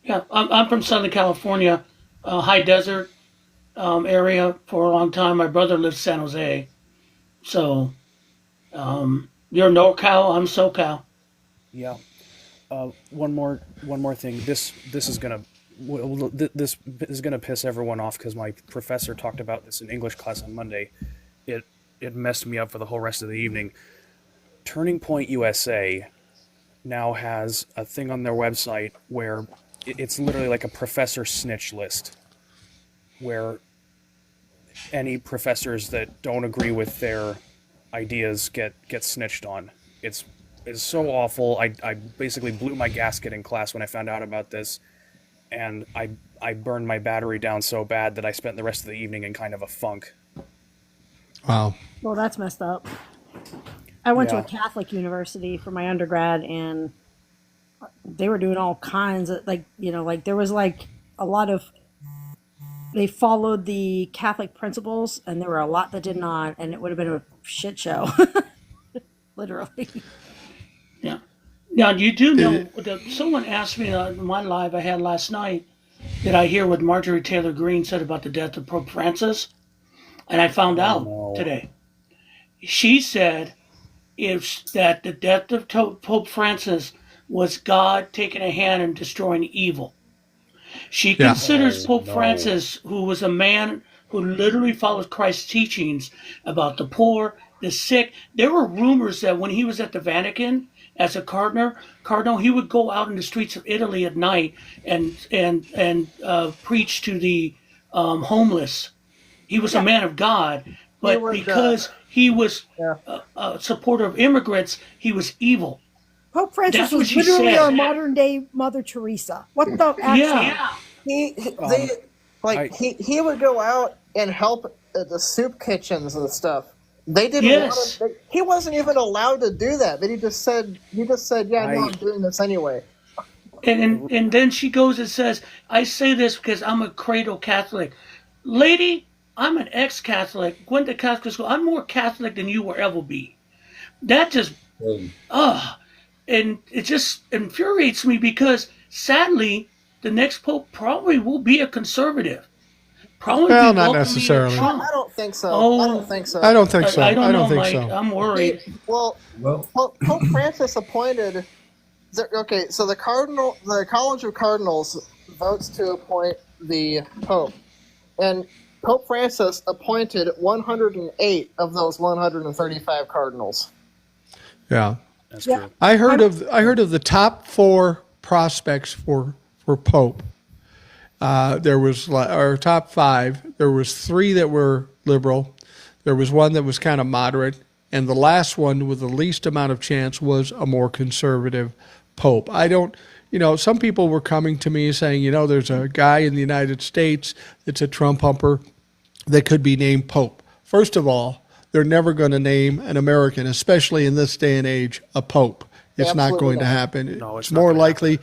Yeah, I'm from Southern California, high desert area for a long time. My brother lives in San Jose. So you're NorCal, I'm SoCal. Yeah. One more thing. This is gonna piss everyone off because my professor talked about this in English class on Monday. It messed me up for the whole rest of the evening. Turning Point USA now has a thing on their website where it's literally like a professor snitch list, where any professors that don't agree with their ideas get snitched on. It's so awful. I basically blew my gasket in class when I found out about this, and I burned my battery down so bad that I spent the rest of the evening in kind of a funk. Wow. Well, that's messed up. I went to Yeah. a Catholic university for my undergrad, and they were doing all kinds of like there was like a lot of they followed the Catholic principles, and there were a lot that did not, and it would have been a shit show, literally. Yeah. Now, you do know that someone asked me on my live I had last night, did I hear what Marjorie Taylor Greene said about the death of Pope Francis? And I found out today. She said that the death of Pope Francis was God taking a hand and destroying evil. She considers Pope Francis, who was a man who literally followed Christ's teachings about the poor, the sick. There were rumors that when he was at the Vatican as a cardinal, he would go out in the streets of Italy at night and preach to the homeless. He was a man of God, but because he was a supporter of immigrants, he was evil. Pope Francis That's what was she literally said. our modern day Mother Teresa. What the actual? He would go out and help at the soup kitchens and stuff. They didn't Yes. want him. He wasn't even allowed to do that, but he just said, yeah, no, I'm doing this anyway. And then she goes and says, I say this because I'm a cradle Catholic. Lady, I'm an ex-Catholic, went to Catholic school. I'm more Catholic than you will ever be. That just, and it just infuriates me because sadly, the next pope probably will be a conservative. Probably Well, be not welcoming necessarily. Trump. I don't think so. Oh, I don't think so. I don't think so. I don't know, think Mike. so. I'm worried. Pope Francis appointed. Okay, so the College of Cardinals votes to appoint the Pope, and Pope Francis appointed 108 of those 135 cardinals. Yeah. That's true. I heard of the top 4 prospects for Pope. There was our top 5. There was 3 that were liberal. There was one that was kind of moderate, and the last one with the least amount of chance was a more conservative Pope. I don't, some people were coming to me saying, there's a guy in the United States that's a Trump humper that could be named Pope. First of all, they're never going to name an American, especially in this day and age, a Pope. It's not going to happen. No, it's it's not more gonna likely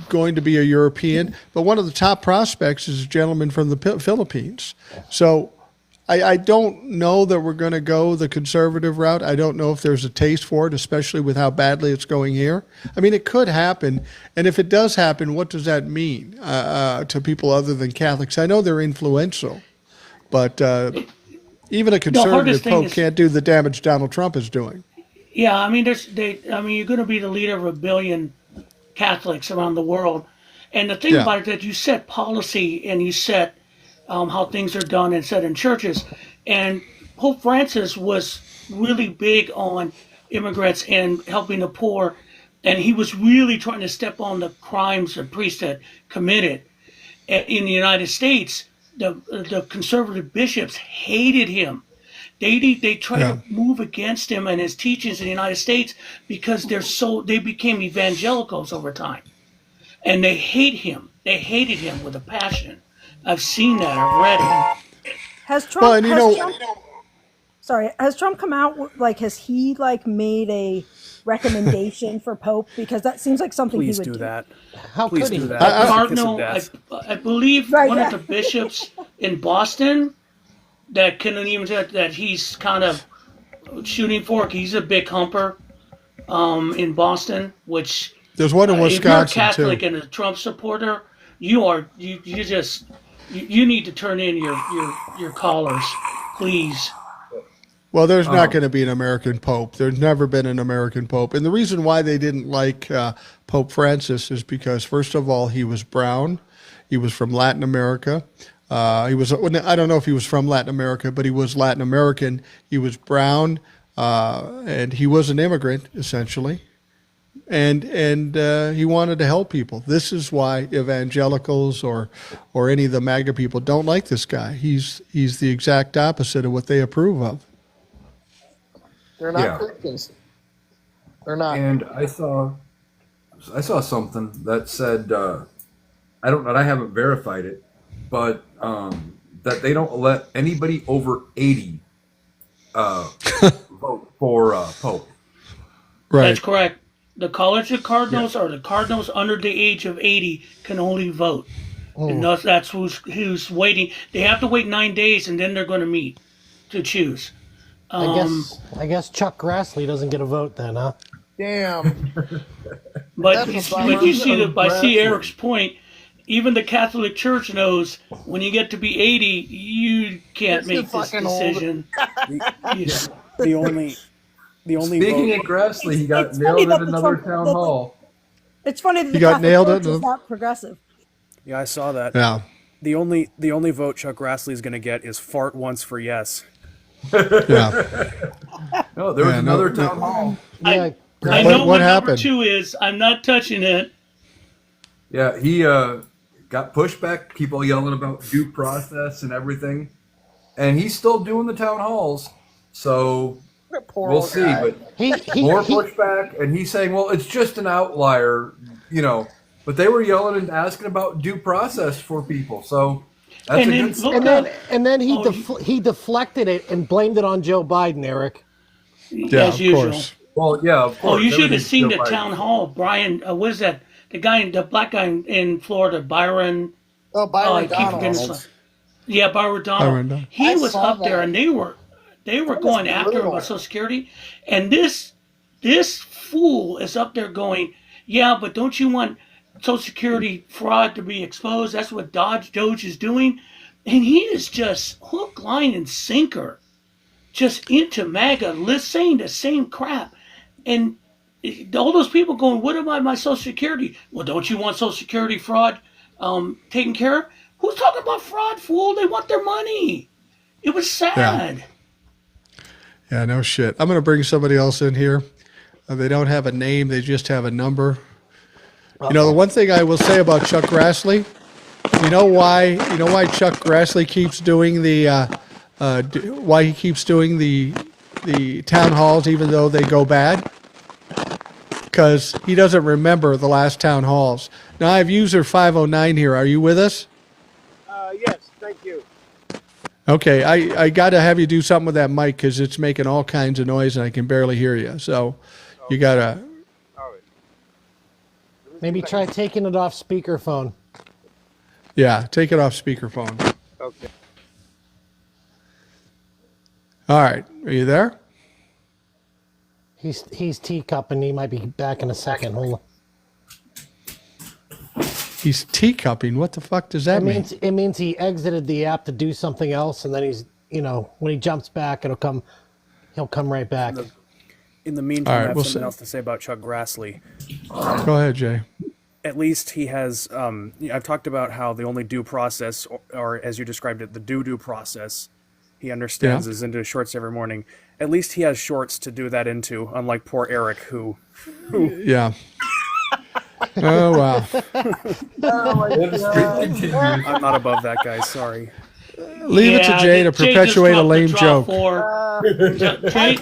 going to be a European. But one of the top prospects is a gentleman from the Philippines. So I don't know that we're going to go the conservative route. I don't know if there's a taste for it, especially with how badly it's going here. I mean, it could happen. And if it does happen, what does that mean to people other than Catholics? I know they're influential, but even a conservative pope can't do the damage Donald Trump is doing. Yeah, I mean, you're going to be the leader of 1 billion Catholics around the world, and the thing about it is that you set policy and you set how things are done and set in churches. And Pope Francis was really big on immigrants and helping the poor, and he was really trying to step on the crimes that priests had committed in the United States. The conservative bishops hated him. They tried to move against him and his teachings in the United States because they became evangelicals over time, and they hate him. They hated him with a passion. I've seen that. I've read it. Has Trump? Has Trump come out? Has he made a recommendation for Pope? Because that seems like something Please he would do that. How Please could he? do that. Cardinal, I believe one of the bishops in Boston that couldn't even say that he's kind of shooting for. He's a big humper in Boston, which there's one in Wisconsin if you're a Catholic too. and a Trump supporter, you need to turn in your collars, please. Well, there's not going to be an American Pope. There's never been an American Pope. And the reason why they didn't like Pope Francis is because, first of all, he was brown. He was from Latin America. I don't know if he was from Latin America, but he was Latin American. He was brown, and he was an immigrant, essentially. and he wanted to help people. This is why evangelicals or any of the MAGA people don't like this guy. He's the exact opposite of what they approve of. They're not Christians. They're not. And I saw something that said I don't know. I haven't verified it, but that they don't let anybody over 80 vote for Pope. Right. That's correct. The College of Cardinals or the Cardinals under the age of 80 can only vote. And that's who's waiting. They have to wait 9 days, and then they're going to meet to choose. I guess Chuck Grassley doesn't get a vote then, huh? Damn. But you see, I see Eric's point. Even the Catholic Church knows when you get to be 80, you can't make this decision. The only Speaking vote, of Grassley, he got nailed at another town hall. It's funny that the got Catholic nailed Church at is not progressive. yeah, I saw that. Yeah. The only vote Chuck Grassley is going to get is fart once for yes. Yeah. No, there was another town hall. Yeah, I know what number happened? 2 is. I'm not touching it. Yeah, he got pushed back. People yelling about due process and everything, and he's still doing the town halls. So we'll see. But more pushback, and he's saying, "Well, it's just an outlier, you know." But they were yelling and asking about due process for people. So that's And a then good look start. and then he deflected it and blamed it on Joe Biden, Eric. Yeah, as of usual. course. Well, yeah, of course. Oh, you should have Everything's seen Joe the Biden. town hall. Brian, what is that? The black guy in Florida, Byron. Oh, Byron I keep forgetting his Donald. name. Yeah, Byron Donald. Byron Donald. He I was saw up there, that. and they were going after him brutal. about Social Security, and this fool is up there going, yeah, but don't you want Social Security fraud to be exposed? That's what Doge is doing, and he is just hook, line, and sinker, just into MAGA, saying the same crap, and all those people going, what about my Social Security? Well, don't you want Social Security fraud taken care of? Who's talking about fraud, fool? They want their money. It was sad. Yeah, no shit. I'm going to bring somebody else in here. They don't have a name. They just have a number. You know, the one thing I will say about Chuck Grassley, you know why Chuck Grassley keeps doing why he keeps doing the town halls even though they go bad? Because he doesn't remember the last town halls. Now I have user 509 here. Are you with us? Yes, thank you. Okay, I got to have you do something with that mic because it's making all kinds of noise and I can barely hear you. So you got to... All right. Maybe try taking it off speakerphone. Yeah, take it off speakerphone. Okay. All right, are you there? He's teacup and he might be back in a second. Hold on. He's teacupping. What the fuck does that mean? It means he exited the app to do something else, and then he's, when he jumps back, he'll come right back. In the meantime, All right, I have we'll something see. else to say about Chuck Grassley. Go ahead, Jay. At least he has. I've talked about how the only due process, or as you described it, the due process, he understands is into his shorts every morning. At least he has shorts to do that into, unlike poor Eric, who Yeah. Oh, wow. I'm not above that, guys. Sorry. Leave it to Jay to perpetuate a lame joke.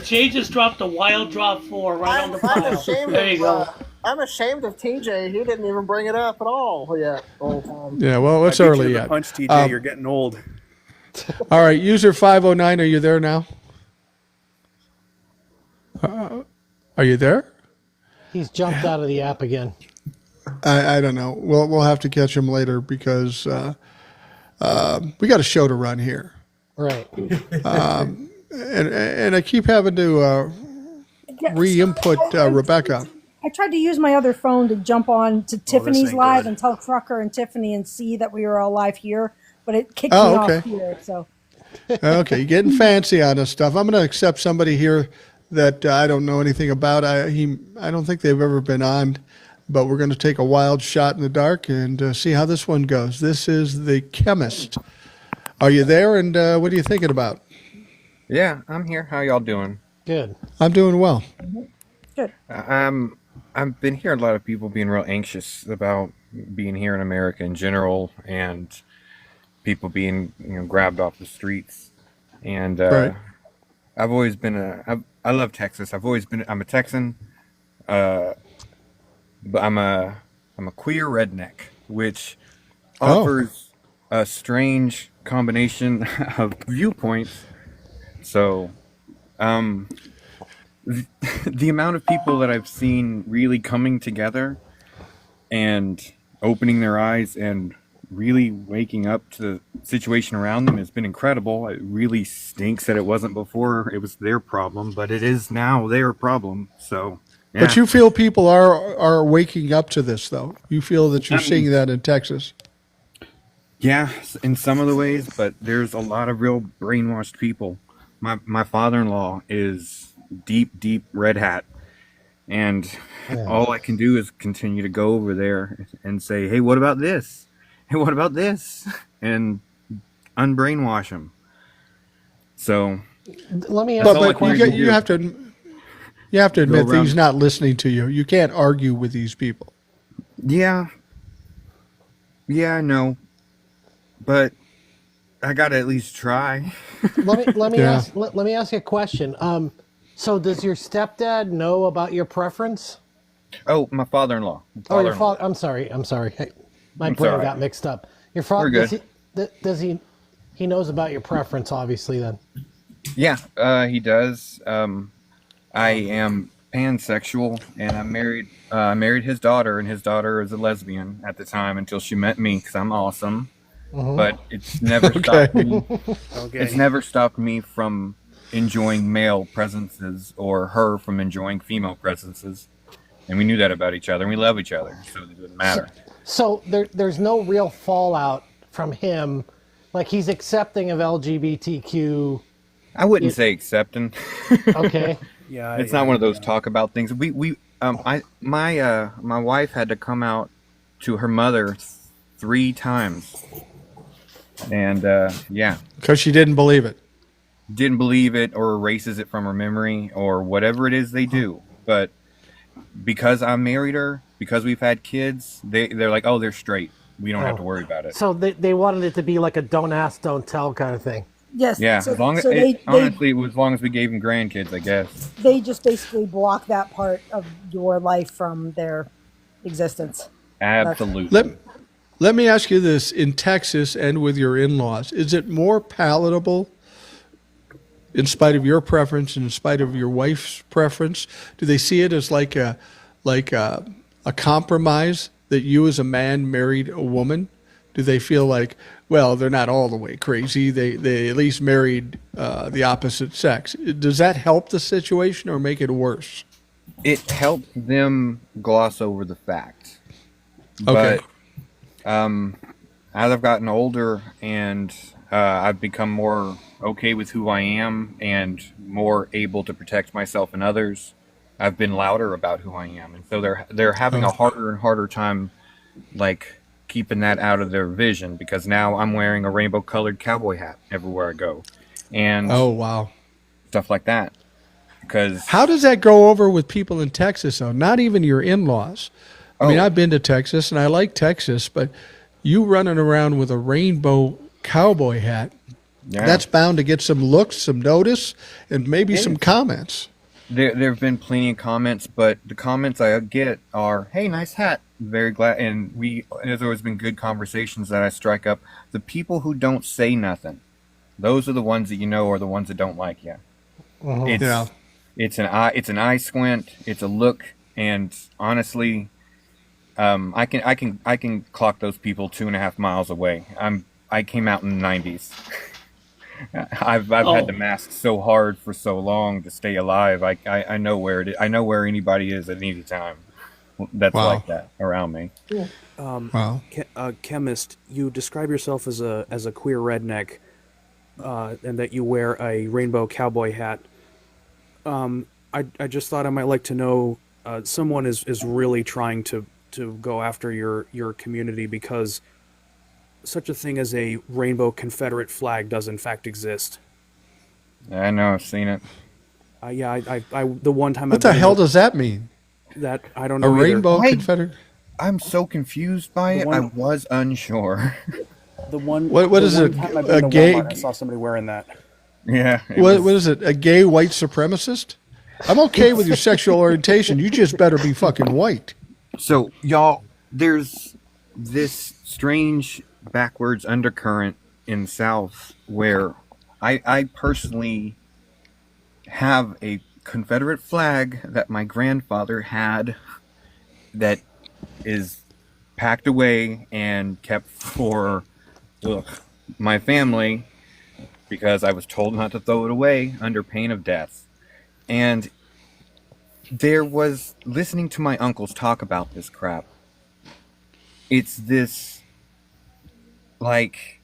Jay just dropped a wild drop 4 right on the I'm pile. ashamed There you go. I'm ashamed of TJ. He didn't even bring it up at all yet. The whole time. Yeah, well, it's I beat you early to the yet. punch, TJ. You're getting old. All right, user 509, are you there now? Are you there? He's jumped out of the app again. I don't know. We'll have to catch him later because we got a show to run here. Right. And I keep having to re-input Rebecca. I tried to use my other phone to jump on to Tiffany's ain't live good. and tell Trucker and Tiffany and see that we were all live here, but it kicked Oh, me okay. off here. So Okay, you're getting fancy on this stuff. I'm going to accept somebody here that I don't know anything about. I don't think they've ever been on, but we're going to take a wild shot in the dark and see how this one goes. This is the chemist. Are you there? And what are you thinking about? Yeah, I'm here. How y'all doing? Good. I'm doing well. good. I've been hearing a lot of people being real anxious about being here in America in general, and people being grabbed off the streets. And Right. I've always been I love Texas. I'm a Texan, uh, but I'm a queer redneck, which Oh, offers a strange combination of viewpoints. So, um, the amount of people that I've seen really coming together and opening their eyes and really waking up to the situation around them has been incredible. It really stinks that it wasn't before it was their problem, but it is now their problem. So, but yeah. you feel people are waking up to this, though. You feel that you're seeing that in Texas. Yeah, in some of the ways, but there's a lot of real brainwashed people. My father-in-law is deep red hat, and all I can do is continue to go over there and say, "Hey, what about this? Hey, what about this?" and unbrainwash them. So Let me ask that's But all I you a can but really question. do. you have to Go admit that he's around. not listening to you. You can't argue with these people. Yeah, yeah, I know, but I gotta at least try. Yeah. Let me ask you a question. So does your stepdad know about your preference? Oh, my father-in-law. Oh, your Father-in-law. father. I'm sorry. I'm sorry. Hey, my It's brain all got right. mixed up. Your We're father good. does he he knows about your preference obviously then. Yeah, he does. I am pansexual, and I'm married. I married his daughter, and his daughter is a lesbian at the time until she met me because I'm awesome. But it's never Okay. stopped me. It's Okay. never stopped me from enjoying male presences or her from enjoying female presences. And we knew that about each other, and we love each other, so it doesn't matter. So there's no real fallout from him, like he's accepting of LGBTQ. I wouldn't say accepting. Okay. Yeah, It's not one of those talk about things. My wife had to come out to her mother 3 times, and yeah, Because she didn't believe it. didn't believe it or erases it from her memory or whatever it is they do. But because I married her, because we've had kids, they're like, oh, they're straight. We don't have to worry about it. So they wanted it to be like a don't ask, don't tell kind of thing. Yes. Yeah, So, as long as so honestly, it was as long as we gave them grandkids, I guess. they just basically block that part of your life from their existence. Absolutely. Let me ask you this: in Texas and with your in-laws, is it more palatable, in spite of your preference and in spite of your wife's preference? Do they see it as like a compromise that you as a man married a woman? Do they feel like, well, they're not all the way crazy. They at least married the opposite sex. Does that help the situation or make it worse? It helped them gloss over the fact. Okay. But as I've gotten older and I've become more okay with who I am and more able to protect myself and others, I've been louder about who I am, and so they're having a harder and harder time, like keeping that out of their vision because now I'm wearing a rainbow-colored cowboy hat everywhere I go, and Oh, wow. stuff like that. Because How does that go over with people in Texas, though? Not even your in-laws. I mean, oh I've been to Texas, and I like Texas, but you running around with a rainbow cowboy hat, yeah, that's bound to get some looks, some notice, and maybe some comments. there have been plenty of comments, but the comments I get are, "Hey, nice hat." Very glad, and there's always been good conversations that I strike up. The people who don't say nothing, those are the ones that you know are the ones that don't like you. It's Yeah. it's an eye squint, it's a look, and honestly, I can clock those people 2.5 miles away. I came out in the '90s. I've had to mask so hard for so long to stay alive. I know where it is. I know where anybody is at any time. That's Wow. like that around me. Wow. Chemist, you describe yourself as a queer redneck, and that you wear a rainbow cowboy hat. I just thought I might like to know, someone is really trying to go after your community because such a thing as a rainbow Confederate flag does in fact exist. I know, I've seen it. Yeah, I the one time What I've the been hell in does that mean? That I don't A know either. rainbow Confederate. I'm so confused by it. I was unsure. The one. What is it? Time I've been A to gay? Walmart, I saw somebody wearing that. Yeah. What is it? A gay white supremacist? I'm okay with your sexual orientation. You just better be fucking white. So, y'all, there's this strange backwards undercurrent in South where I personally have a Confederate flag that my grandfather had that is packed away and kept for my family because I was told not to throw it away under pain of death. And there was, listening to my uncles talk about this crap, it's this, like,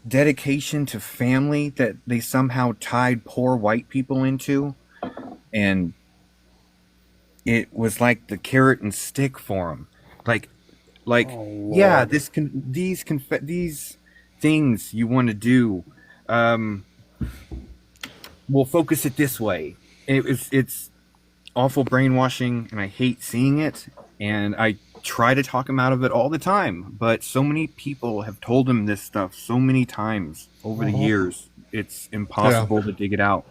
dedication to family that they somehow tied poor white people into. And it was like the carrot and stick for them. Yeah, these things you want to do, we'll focus it this way. It's awful brainwashing, and I hate seeing it, and I try to talk him out of it all the time, but so many people have told him this stuff so many times over the years, it's impossible to dig it out.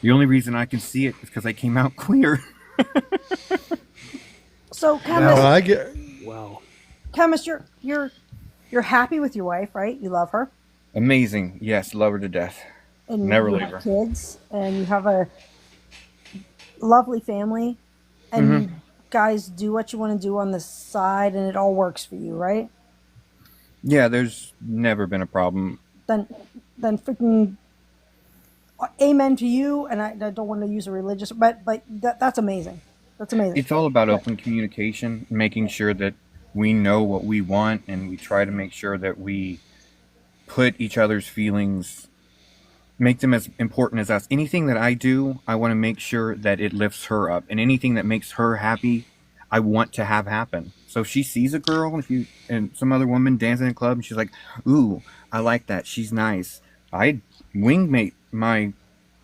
The only reason I can see it is because I came out clear. So, Chemist, Wow. Chemist, you're happy with your wife, right? You love her. Amazing. Yes, love her to death. And Never you leave have her. kids, and you have a lovely family, and you guys do what you want to do on the side, and it all works for you, right? Yeah, there's never been a problem. Then freaking amen to you. And I don't want to use a religious, but that's amazing. That's amazing. It's all about open communication, making sure that we know what we want, and we try to make sure that we put each other's feelings, make them as important as us. Anything that I do, I want to make sure that it lifts her up, and anything that makes her happy, I want to have happen. So if she sees a girl and some other woman dancing in a club, and she's like, "Ooh, I like that. She's nice." I wingmate my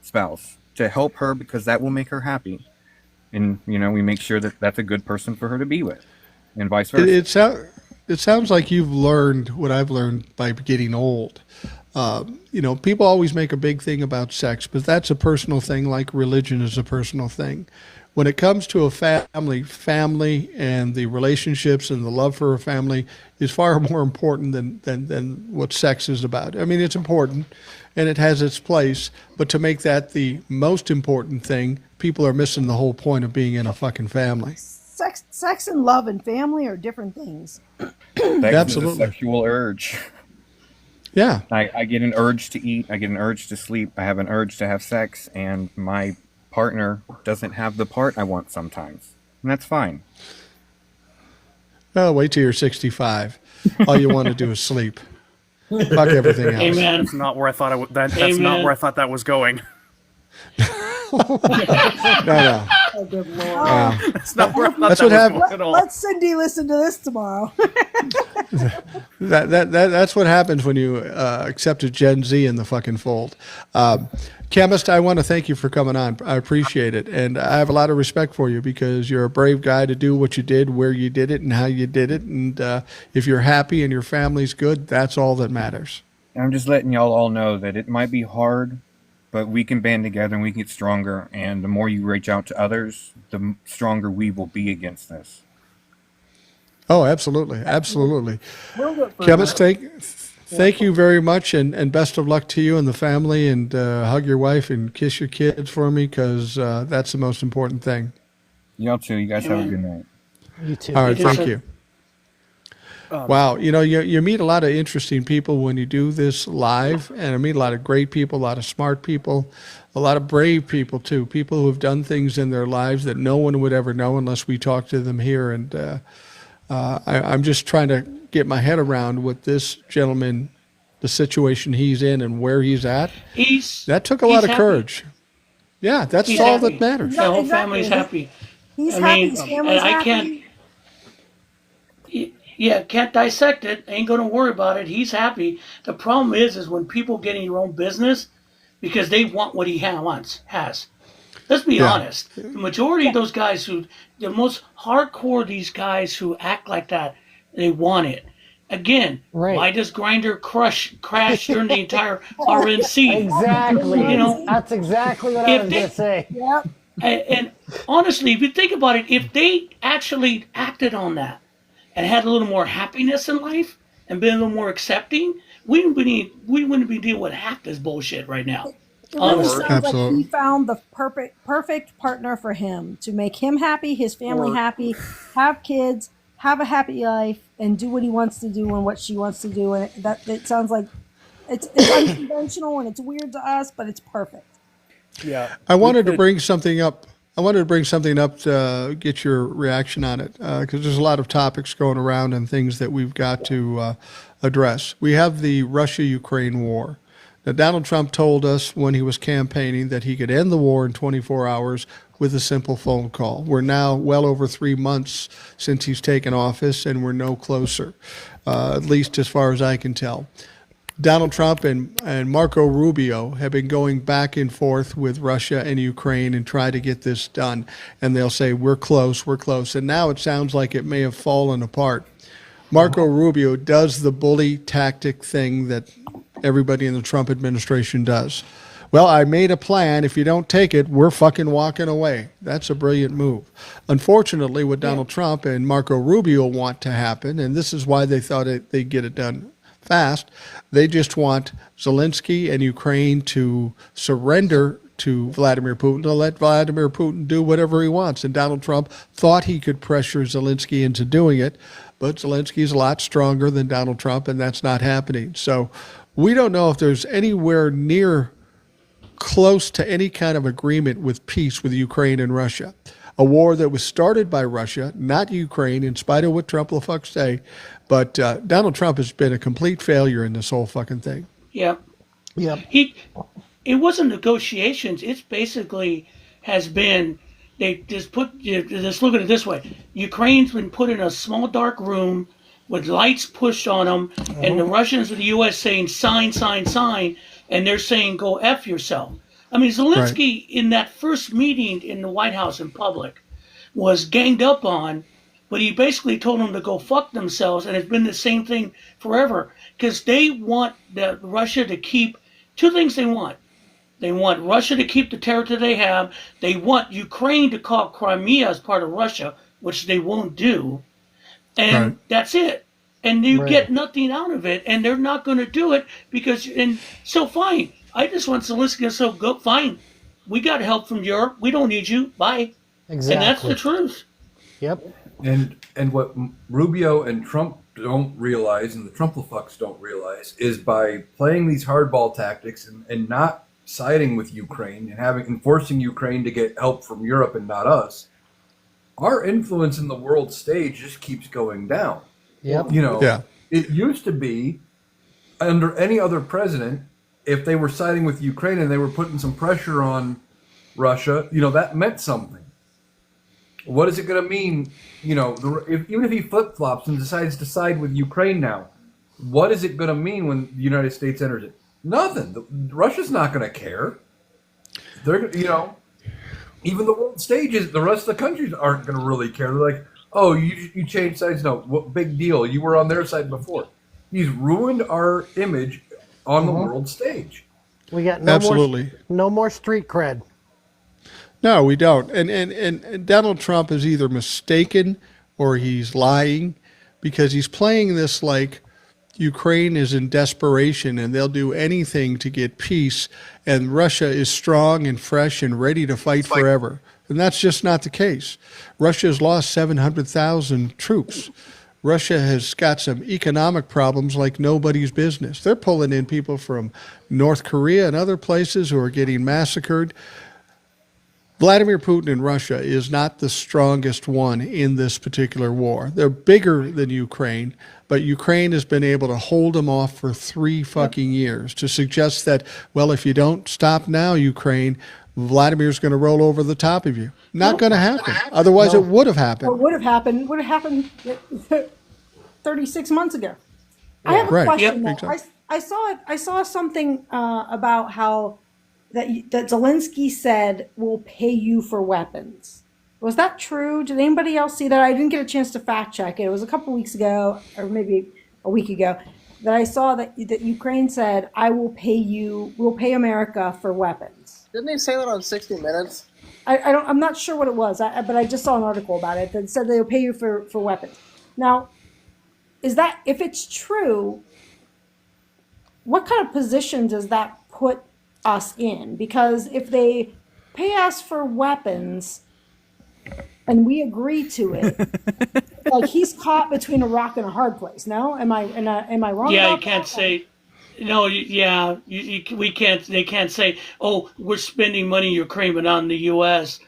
spouse to help her because that will make her happy, and we make sure that that's a good person for her to be with, and vice versa. It sounds like you've learned what I've learned by getting old. People always make a big thing about sex, but that's a personal thing, like religion is a personal thing. When it comes to a family and the relationships and the love for a family is far more important than what sex is about. I mean, it's important and it has its place, but to make that the most important thing, people are missing the whole point of being in a fucking family. Sex and love and family are different things. Absolutely. Is a sexual urge. Yeah. I get an urge to eat. I get an urge to sleep. I have an urge to have sex, and my partner doesn't have the part I want sometimes, and that's fine. Well, wait till you're 65. All you want to do is sleep. Fuck everything else. Amen. That's not where I thought that's not where I thought that was going. No. Oh, good Lord. That's not where I thought That's that what was happened. going at all. Let Cindy listen to this tomorrow. That's what happens when you accept a Gen Z in the fucking fold. Chemist, I want to thank you for coming on. I appreciate it. And I have a lot of respect for you because you're a brave guy to do what you did, where you did it, and how you did it. And if you're happy and your family's good, that's all that matters. I'm just letting y'all all know that it might be hard, but we can band together and we can get stronger. And the more you reach out to others, the stronger we will be against this. Oh, absolutely. Absolutely. Chemist, thank you very much, and best of luck to you and the family, and hug your wife and kiss your kids for me, because that's the most important thing. Y'all too. You guys have a good night. You too. All right, thank you. Wow, you meet a lot of interesting people when you do this live, and I meet a lot of great people, a lot of smart people, a lot of brave people too, people who have done things in their lives that no one would ever know unless we talk to them here. And I'm just trying to get my head around what this gentleman, the situation he's in and where he's at. That took a lot of courage. Yeah, that's He's all happy. that matters. The whole family's happy. He's I happy. mean, His and family's I happy. can't dissect it. Ain't gonna worry about it. He's happy. The problem is when people get in your own business because they want what he has. Let's be Yeah. honest. The majority of those guys the most hardcore, these guys who act like that, they want it. Again, Right. why does Grinder crash during the entire RNC? Exactly. You know, That's exactly what I was going to say. Yep. and honestly, if you think about it, if they actually acted on that and had a little more happiness in life and been a little more accepting, we wouldn't be dealing with half this bullshit right now. It really Honestly. sounds like Absolutely. he found the perfect partner for him to make him happy, his family happy, have kids, have a happy life, and do what he wants to do and what she wants to do. And it sounds like it's unconventional and it's weird to us, but it's perfect. Yeah. I wanted to bring something up. To get your reaction on it, because there's a lot of topics going around and things that we've got to address. We have the Russia-Ukraine war. Now, Donald Trump told us when he was campaigning that he could end the war in 24 hours with a simple phone call. We're now well over 3 months since he's taken office, and we're no closer, at least as far as I can tell. Donald Trump and Marco Rubio have been going back and forth with Russia and Ukraine and try to get this done. And they'll say, we're close, we're close. And now it sounds like it may have fallen apart. Marco Rubio does the bully tactic thing that everybody in the Trump administration does. Well, I made a plan. If you don't take it, we're fucking walking away. That's a brilliant move. Unfortunately, what Donald Trump and Marco Rubio want to happen, and this is why they thought they'd get it done fast, they just want Zelensky and Ukraine to surrender to Vladimir Putin, to let Vladimir Putin do whatever he wants. And Donald Trump thought he could pressure Zelensky into doing it, but Zelensky's a lot stronger than Donald Trump, and that's not happening. So we don't know if there's anywhere near close to any kind of agreement with peace with Ukraine and Russia. A war that was started by Russia, not Ukraine, in spite of what Trump will fuck say. But Donald Trump has been a complete failure in this whole fucking thing. Yeah. Yep. It wasn't negotiations. It's basically has been, they just just look at it this way. Ukraine's been put in a small dark room with lights pushed on them, and the Russians and the U.S. saying sign, sign, sign, and they're saying go F yourself. I mean, Zelensky in that first meeting in the White House in public was ganged up on, but he basically told them to go fuck themselves, and it's been the same thing forever because they want Russia to keep two things they want. They want Russia to keep the territory they have. They want Ukraine to call Crimea as part of Russia, which they won't do. And that's it. And you get nothing out of it, and they're not going to do it because, and so fine. I just want Zelensky to say, go, fine. We got help from Europe. We don't need you. Bye. Exactly. And that's the truth. Yep. And what Rubio and Trump don't realize, and the Trumplefucks don't realize, is by playing these hardball tactics and not siding with Ukraine and forcing Ukraine to get help from Europe and not us, our influence in the world stage just keeps going down. Yep. You know, it used to be under any other president, if they were siding with Ukraine and they were putting some pressure on Russia, you know, that meant something. What is it going to mean? You know, even if he flip-flops and decides to side with Ukraine now, what is it going to mean when the United States enters it? Nothing. Russia's not going to care. They're, you know, even the world stages, the rest of the countries aren't going to really care. They're like, oh, you changed sides? No, what big deal? You were on their side before. He's ruined our image on the world stage. We got no more street cred. No, we don't. And Donald Trump is either mistaken or he's lying because he's playing this like Ukraine is in desperation and they'll do anything to get peace, and Russia is strong and fresh and ready to fight forever. And that's just not the case. Russia has lost 700,000 troops. Russia has got some economic problems like nobody's business. They're pulling in people from North Korea and other places who are getting massacred. Vladimir Putin in Russia is not the strongest one in this particular war. They're bigger than Ukraine, but Ukraine has been able to hold them off for 3 fucking years. To suggest that, well, if you don't stop now, Ukraine, Vladimir's going to roll over the top of you. Not going to happen. Otherwise, it would have happened. What would have happened 36 months ago. I have a question. Yep. I saw something about how that Zelensky said we'll pay you for weapons. Was that true? Did anybody else see that? I didn't get a chance to fact check it. It was a couple weeks ago, or maybe a week ago, that I saw that Ukraine said, "I will pay you. We'll pay America for weapons." Didn't he say that on 60 Minutes? I'm not sure what it was, but I just saw an article about it that said they'll pay you for weapons. Now, is that, if it's true, what kind of position does that put us in? Because if they pay us for weapons and we agree to it, like, he's caught between a rock and a hard place. No, am I wrong? Yeah, about you can't that? say. No, yeah, we can't. They can't say, "Oh, we're spending money in Ukraine, but not in the U.S."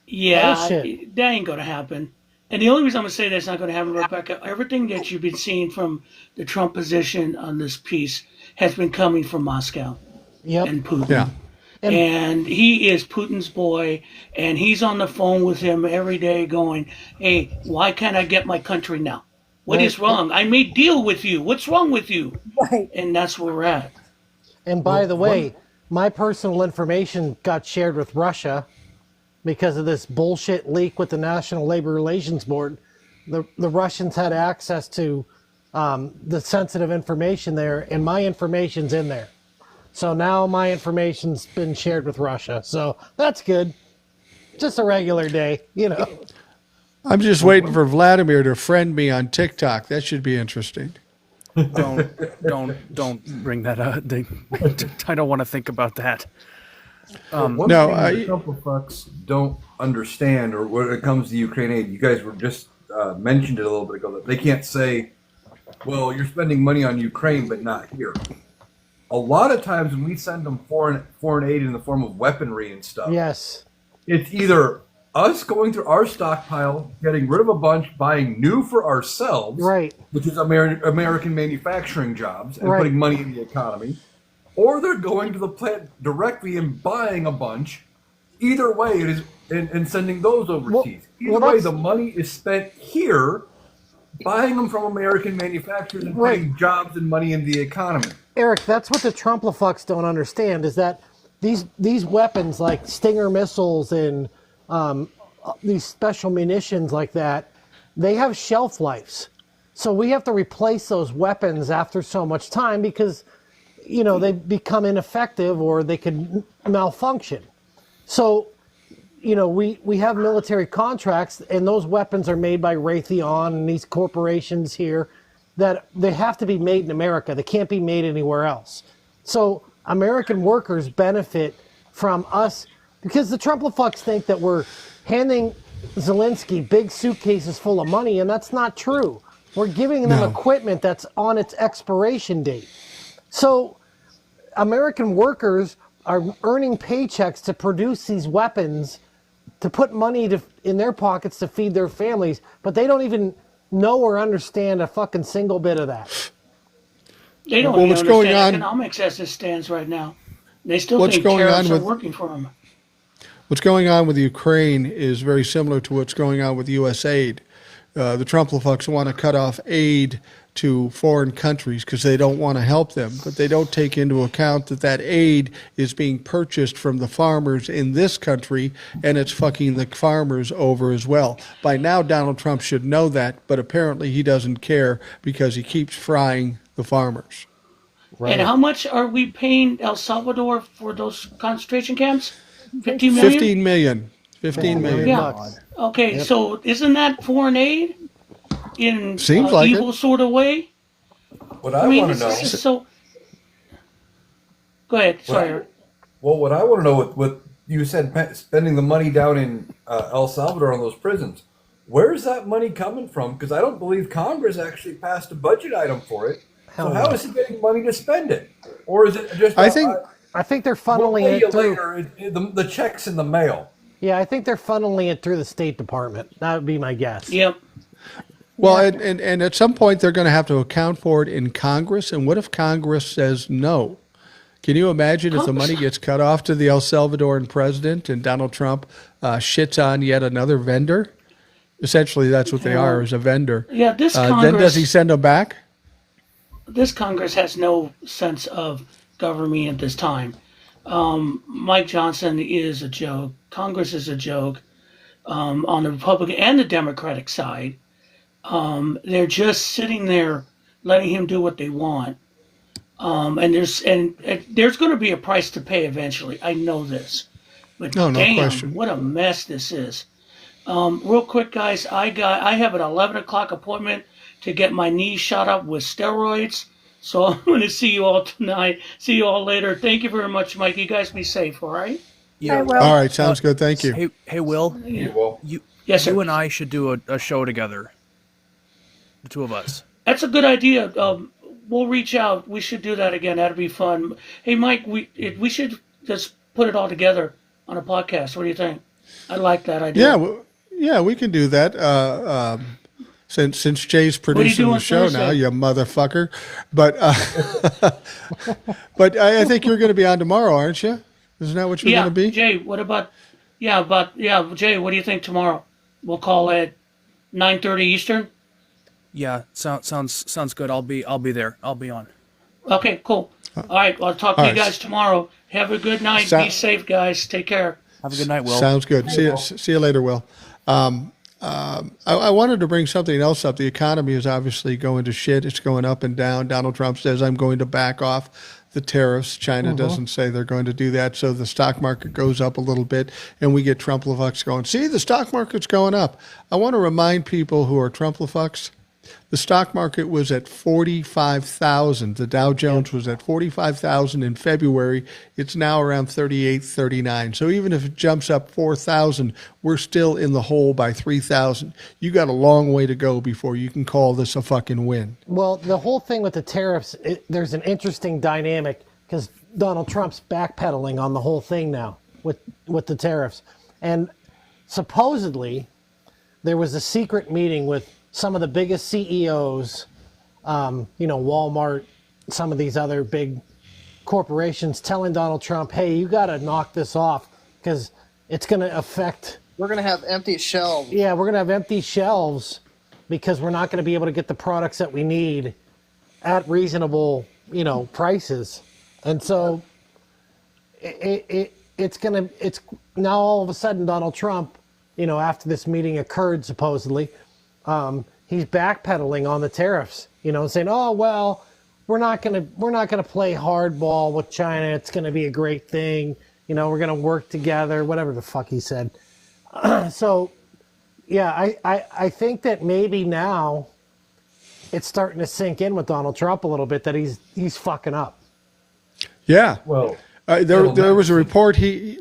Yeah, Bullshit. that ain't gonna happen. And the only reason I'm gonna say that's not gonna happen, Rebecca, everything that you've been seeing from the Trump position on this piece has been coming from Moscow Yep. and Putin. Yeah. And he is Putin's boy, and he's on the phone with him every day going, "Hey, why can't I get my country now? What is wrong? I made deal with you. What's wrong with you?" Right. And that's where we're at. And by the way, my personal information got shared with Russia because of this bullshit leak with the National Labor Relations Board. The Russians had access to the sensitive information there, and my information's in there. So now my information's been shared with Russia. So that's good. Just a regular day, you know. I'm just waiting for Vladimir to friend me on TikTok. That should be interesting. Don't bring that up. I don't want to think about that. One thing the Trump don't understand, or when it comes to Ukraine aid, you guys were just mentioned it a little bit ago, that they can't say, "Well, you're spending money on Ukraine, but not here." A lot of times when we send them foreign aid in the form of weaponry and stuff, Yes. it's either us going through our stockpile, getting rid of a bunch, buying new for ourselves, Right. which is American manufacturing jobs, and Right. putting money in the economy, or they're going to the plant directly and buying a bunch. Either way, it is, and sending those overseas. Either way, the money is spent here, buying them from American manufacturers and putting jobs and money in the economy. Eric, that's what the Trump-fucks don't understand, is that these weapons like Stinger missiles and these special munitions like that, they have shelf lives. So we have to replace those weapons after so much time because, you know, they become ineffective or they could malfunction. So, you know, we have military contracts, and those weapons are made by Raytheon and these corporations here that they have to be made in America. They can't be made anywhere else. So American workers benefit from us because the Trump-fucks think that we're handing Zelensky big suitcases full of money, and that's not true. We're giving them equipment that's on its expiration date. So American workers are earning paychecks to produce these weapons, to put money in their pockets to feed their families, but they don't even know or understand a fucking single bit of that. They don't even understand economics as it stands right now. They still think tariffs are working for them. What's going on with Ukraine is very similar to what's going on with U.S. aid. The Trump-fucks want to cut off aid to foreign countries because they don't want to help them, but they don't take into account that aid is being purchased from the farmers in this country, and it's fucking the farmers over as well. By now, Donald Trump should know that, but apparently he doesn't care because he keeps frying the farmers. Right. And how much are we paying El Salvador for those concentration camps? 15 million? 15 million. 15 million. Yeah. Okay, so isn't that foreign aid in Seems like evil sort of way? What I want to know. So, go ahead. Sorry. What I want to know with you said spending the money down in El Salvador on those prisons, where's that money coming from? Because I don't believe Congress actually passed a budget item for it. So how is he getting money to spend it? Or is it just? I think they're funneling it through the checks in the mail. Yeah, I think they're funneling it through the State Department. That would be my guess. Yep. Well, and at some point they're going to have to account for it in Congress. And what if Congress says no? Can you imagine if the money gets cut off to the El Salvadoran president and Donald Trump shits on yet another vendor? Essentially, that's what they are, is a vendor. Yeah, this Congress. Then does he send them back? This Congress has no sense of government at this time. Mike Johnson is a joke. Congress is a joke on the Republican and the Democratic side. They're just sitting there letting him do what they want. And there's going to be a price to pay eventually. I know this, but No damn, question. what a mess this is. Real quick, guys, I have an 11 o'clock appointment to get my knee shot up with steroids. So I'm going to see you all tonight. See you all later. Thank you very much, Mike. You guys be safe. All right. I will. All right, sounds good. Thank you. Hey, Will. Well, Yes, sir. You and I should do a show together. The two of us. That's a good idea. We'll reach out. We should do that again. That'd be fun. Hey, Mike, we should just put it all together on a podcast. What do you think? I like that idea. Yeah, we can do that. Since Jay's producing doing the show Thursday? now, you motherfucker. But but I think you're going to be on tomorrow, aren't you? Isn't that what you're Yeah, going to be? Jay. What about? Jay. What do you think tomorrow? We'll call at 9:30 Eastern. Yeah, sounds good. I'll be there. I'll be on. Okay, cool. All right, I'll talk to All you right. guys tomorrow. Have a good night. Be safe, guys. Take care. Have a good night, Will. Sounds good. See you later, Will. I wanted to bring something else up. The economy is obviously going to shit. It's going up and down. Donald Trump says, I'm going to back off the tariffs. China doesn't say they're going to do that. So the stock market goes up a little bit, and we get Trump-lefucks going, see, the stock market's going up. I want to remind people who are Trump-lefucks, the stock market was at 45,000. The Dow Jones was at 45,000 in February. It's now around 38, 39. So even if it jumps up 4,000, we're still in the hole by 3,000. You got a long way to go before you can call this a fucking win. Well, the whole thing with the tariffs, there's an interesting dynamic because Donald Trump's backpedaling on the whole thing now with the tariffs. And supposedly there was a secret meeting with some of the biggest CEOs, Walmart, some of these other big corporations telling Donald Trump, hey, you got to knock this off because it's going to affect. We're going to have empty shelves. Yeah, we're going to have empty shelves because we're not going to be able to get the products that we need at reasonable, prices. And so it's now all of a sudden Donald Trump, after this meeting occurred, supposedly, he's backpedaling on the tariffs, saying, "Oh well, we're not gonna play hardball with China. It's gonna be a great thing. We're gonna work together." Whatever the fuck he said. So, yeah, I think that maybe now it's starting to sink in with Donald Trump a little bit that he's fucking up. Yeah. well, There was a report. He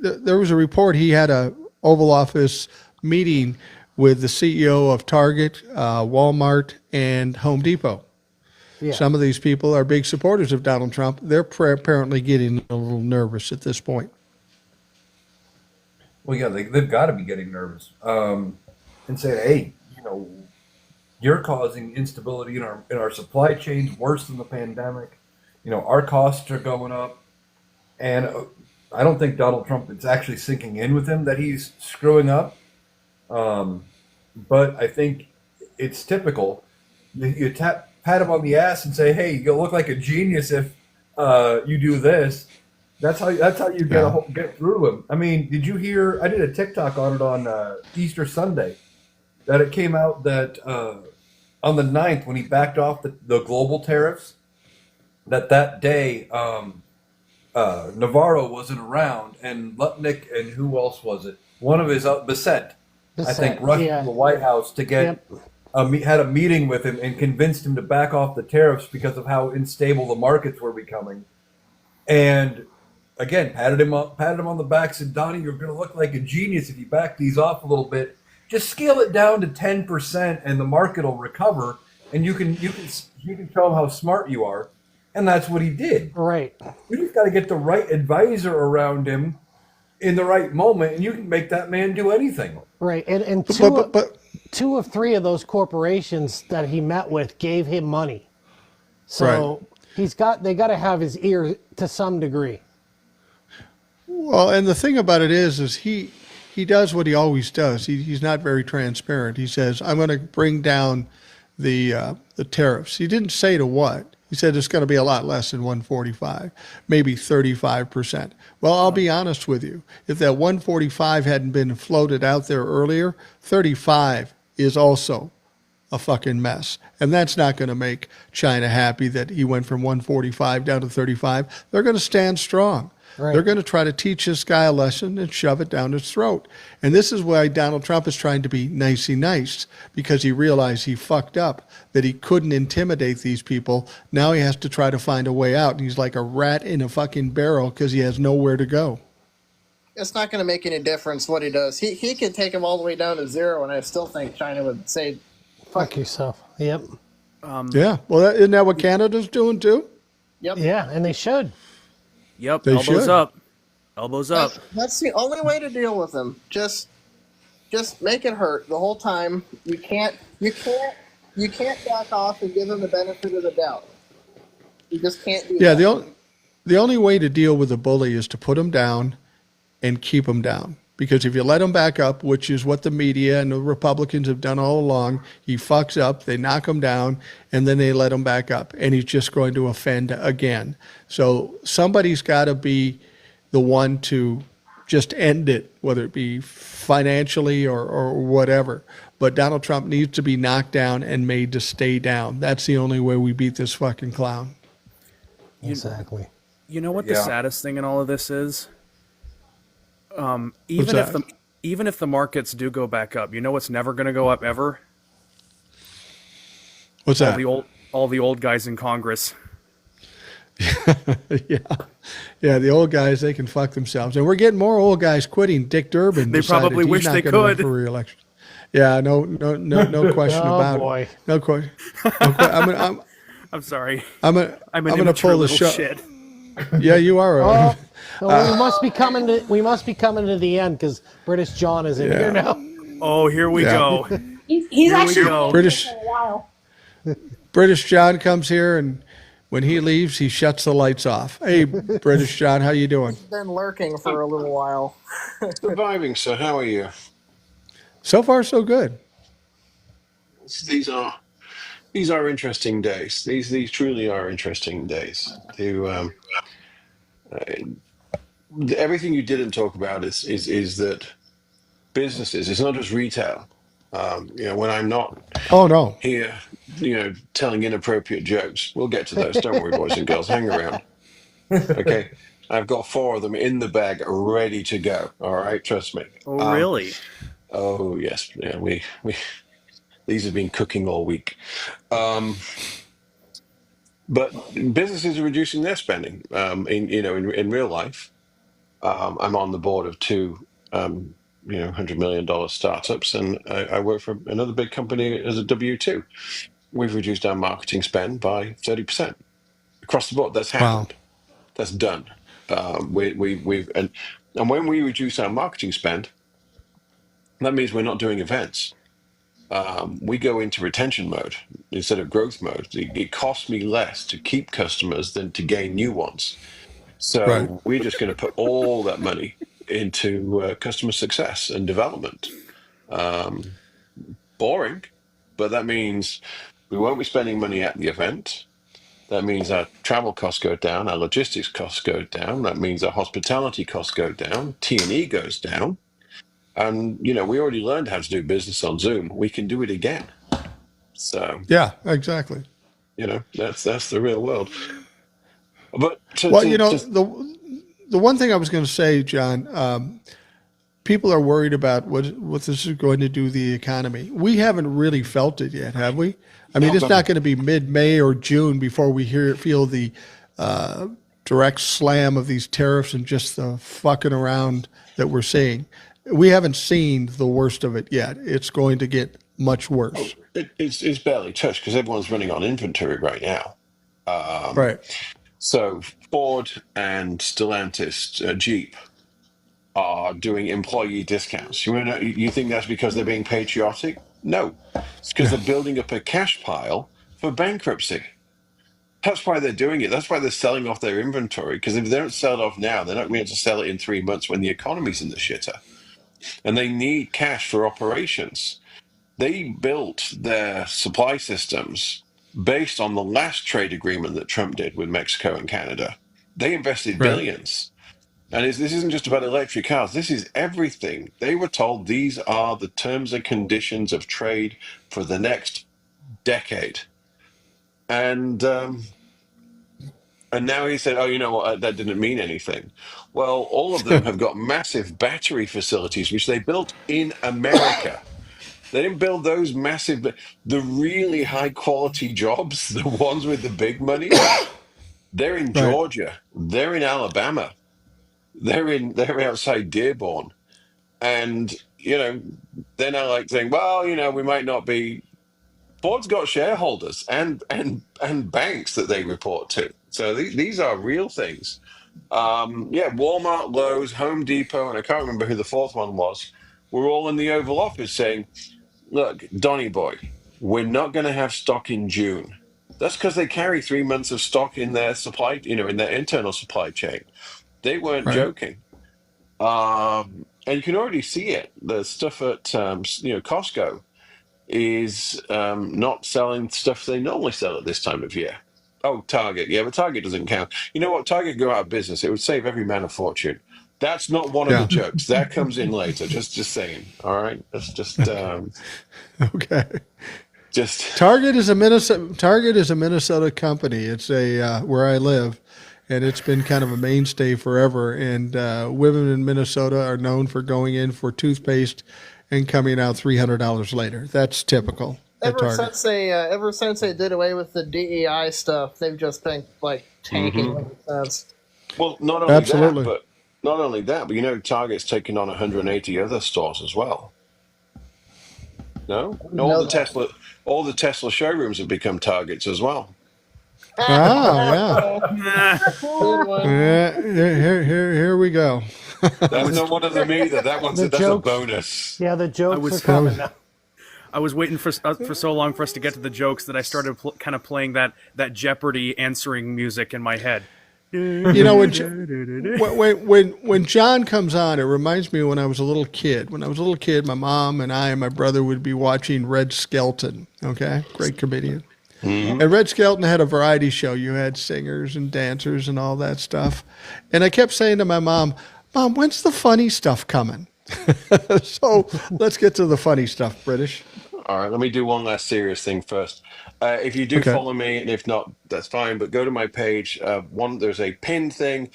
had a Oval Office meeting with the CEO of Target, Walmart, and Home Depot. Yeah. Some of these people are big supporters of Donald Trump. They're apparently getting a little nervous at this point. well, yeah, they've got to be getting nervous and saying, "Hey, you're causing instability in our supply chains, worse than the pandemic. Our costs are going up." And I don't think Donald Trump is actually sinking in with him that he's screwing up. But I think it's typical. You pat him on the ass and say, "Hey, you'll look like a genius if you do this." That's how you get through to him. I mean, did you hear? I did a TikTok on it on Easter Sunday. That it came out that on the 9th, when he backed off the global tariffs, that day Navarro wasn't around, and Lutnick and who else was it? One of his Bissett, I think, rushed to the White House to get had a meeting with him and convinced him to back off the tariffs because of how unstable the markets were becoming. And again, patted him on the back, said, "Donnie, you're going to look like a genius if you back these off a little bit. Just scale it down to 10%, and the market will recover, and you can show him how smart you are." And that's what he did. Right. You just got to get the right advisor around him in the right moment, and you can make that man do anything. Right. And two of three of those corporations that he met with gave him money. So they got to have his ear to some degree. Well, and the thing about it is he does what he always does. He's not very transparent. He says, "I'm going to bring down the tariffs. He didn't say to what. He said it's going to be a lot less than 145, maybe 35%. Well, I'll be honest with you. If that 145 hadn't been floated out there earlier, 35 is also a fucking mess. And that's not going to make China happy that he went from 145 down to 35. They're going to stand strong. Right. They're going to try to teach this guy a lesson and shove it down his throat. And this is why Donald Trump is trying to be nicey nice, because he realized he fucked up, that he couldn't intimidate these people. Now he has to try to find a way out. And he's like a rat in a fucking barrel because he has nowhere to go. It's not going to make any difference what he does. He could take him all the way down to zero, and I still think China would say, fuck yourself. Yep. Yeah. Well, isn't that what Canada's doing too? Yep. Yeah, and they should. Yep. They elbows should. up. Elbows up. That's the only way to deal with them. Just make it hurt the whole time. You can't back off and give them the benefit of the doubt. You just can't do that. Yeah, the only way to deal with a bully is to put him down and keep him down. Because if you let him back up, which is what the media and the Republicans have done all along, he fucks up, they knock him down, and then they let him back up. And he's just going to offend again. So somebody's got to be the one to just end it, whether it be financially or whatever. But Donald Trump needs to be knocked down and made to stay down. That's the only way we beat this fucking clown. Exactly. You know what the saddest thing in all of this is? Even if the markets do go back up, you know what's never going to go up ever? What's that? All the old guys in Congress. Yeah, the old guys, they can fuck themselves. And we're getting more old guys quitting. Dick Durbin They decided probably he's wish not they gonna run could. for re-election. Yeah, no question about it. No question. I'm sorry. I'm an gonna immature pull the little show. shit. Yeah, you are. We must be coming to the end because British John is in here now. Oh, here we go. He's actually go. British for a while. British John comes here, and when he leaves, he shuts the lights off. Hey, British John, how you doing? He's been lurking for a little while. Surviving, sir. How are you? So far, so good. These are interesting days. These truly are interesting days. Everything you didn't talk about is that businesses. It's not just retail. When I'm not here, telling inappropriate jokes. We'll get to those. Don't worry, boys and girls. Hang around. Okay. I've got 4 of them in the bag, ready to go. All right, trust me. Oh, really? Oh, yes. Yeah, we these have been cooking all week. But businesses are reducing their spending. In real life, I'm on the board of 2, $100 million startups, and I work for another big company as a W-2. We've reduced our marketing spend by 30% across the board. That's happened. Wow. That's done. We've and when we reduce our marketing spend, that means we're not doing events. We go into retention mode instead of growth mode. It costs me less to keep customers than to gain new ones. So we're just going to put all that money into customer success and development. Boring, but that means we won't be spending money at the event. That means our travel costs go down, our logistics costs go down. That means our hospitality costs go down, T&E goes down. And, we already learned how to do business on Zoom. We can do it again. So yeah, exactly. That's the real world. But the one thing I was going to say, John, people are worried about what this is going to do to the economy. We haven't really felt it yet, have we? I mean, it's not going to be mid-May or June before we feel the direct slam of these tariffs and just the fucking around that we're seeing. We haven't seen the worst of it yet. It's going to get much worse. It's barely touched because everyone's running on inventory right now. Right. So Ford and Stellantis, Jeep, are doing employee discounts. You think that's because they're being patriotic? No. It's because they're building up a cash pile for bankruptcy. That's why they're doing it. That's why they're selling off their inventory, because if they don't sell it off now, they're not going to be able to sell it in 3 months when the economy's in the shitter. And they need cash for operations. They built their supply systems based on the last trade agreement that Trump did with Mexico and Canada. They invested Right. billions. And this isn't just about electric cars. This is everything. They were told these are the terms and conditions of trade for the next decade. And now he said, oh, you know what? That didn't mean anything. Well, all of them have got massive battery facilities, which they built in America. They didn't build those massive, the really high quality jobs, the ones with the big money. They're in Right. Georgia. They're in Alabama. They're outside Dearborn. And, they're now like saying, well, we might not be. Ford's got shareholders and banks that they report to. So these are real things. Walmart, Lowe's, Home Depot, and I can't remember who the fourth one was, were all in the Oval Office saying, look, Donny boy, we're not going to have stock in June. That's because they carry 3 months of stock in their supply, in their internal supply chain. They weren't Right. joking. And you can already see it. The stuff at, Costco is not selling stuff they normally sell at this time of year. Oh, Target. Yeah, but Target doesn't count. You know what? Target go out of business. It would save every man a fortune. That's not one of the Yeah. jokes. That comes in later. Just saying. All right. That's just Okay. just Target is a Minnesota company. It's where I live, and it's been kind of a mainstay forever. And women in Minnesota are known for going in for toothpaste and coming out $300 later. That's typical at Target. Ever since they did away with the DEI stuff, they've just been like tanking since. well, not only Absolutely. that, but Target's taken on 180 other stores as well. No, all the Tesla showrooms have become Targets as well. Oh, yeah. Good one. Yeah, here we go. That's not one of them either. That's a jokes. bonus. Yeah, the jokes was- are coming now. I was waiting for so long for us to get to the jokes that I started kind of playing that Jeopardy answering music in my head. When John comes on, it reminds me of when I was a little kid. When I was a little kid, my mom and I and my brother would be watching Red Skelton. Okay, great comedian. Mm-hmm. And Red Skelton had a variety show. You had singers and dancers and all that stuff. And I kept saying to my Mom, when's the funny stuff coming? So let's get to the funny stuff, British. All right, let me do one last serious thing first. If you do follow me, and if not, that's fine. But go to my page. There's a pin thing.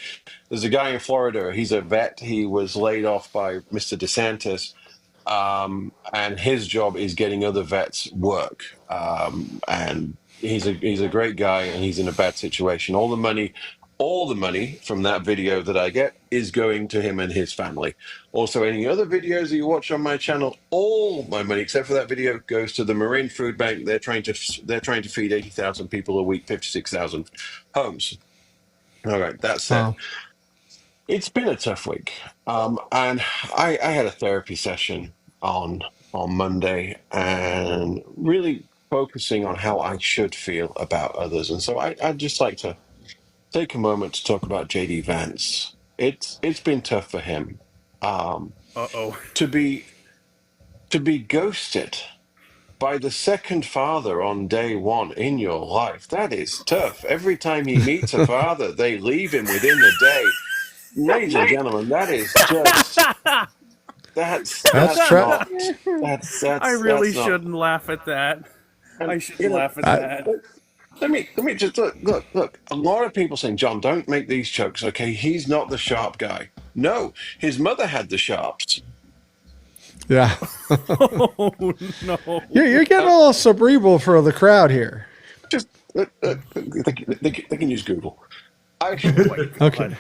There's a guy in Florida. He's a vet. He was laid off by Mr. DeSantis, and his job is getting other vets work. And he's a great guy, and he's in a bad situation. All the money from that video that I get is going to him and his family. Also, any other videos that you watch on my channel, all my money except for that video goes to the Marine Food Bank. They're trying to feed 80,000 people a week, 56,000 homes. All right, that's it. Wow. It's been a tough week, and I had a therapy session on Monday, and really focusing on how I should feel about others. And so I'd just like to take a moment to talk about JD Vance. It's been tough for him. To be ghosted by the second father on day one in your life, that is tough. Every time he meets a father, they leave him within a day. Ladies and gentlemen, that is just I really shouldn't laugh at that. I shouldn't laugh at that. Let me just look. A lot of people saying, John, don't make these jokes. Okay, he's not the sharp guy. No, his mother had the sharps. Yeah. Oh no! You're getting a little cerebral for the crowd here. Just they can use Google. Okay.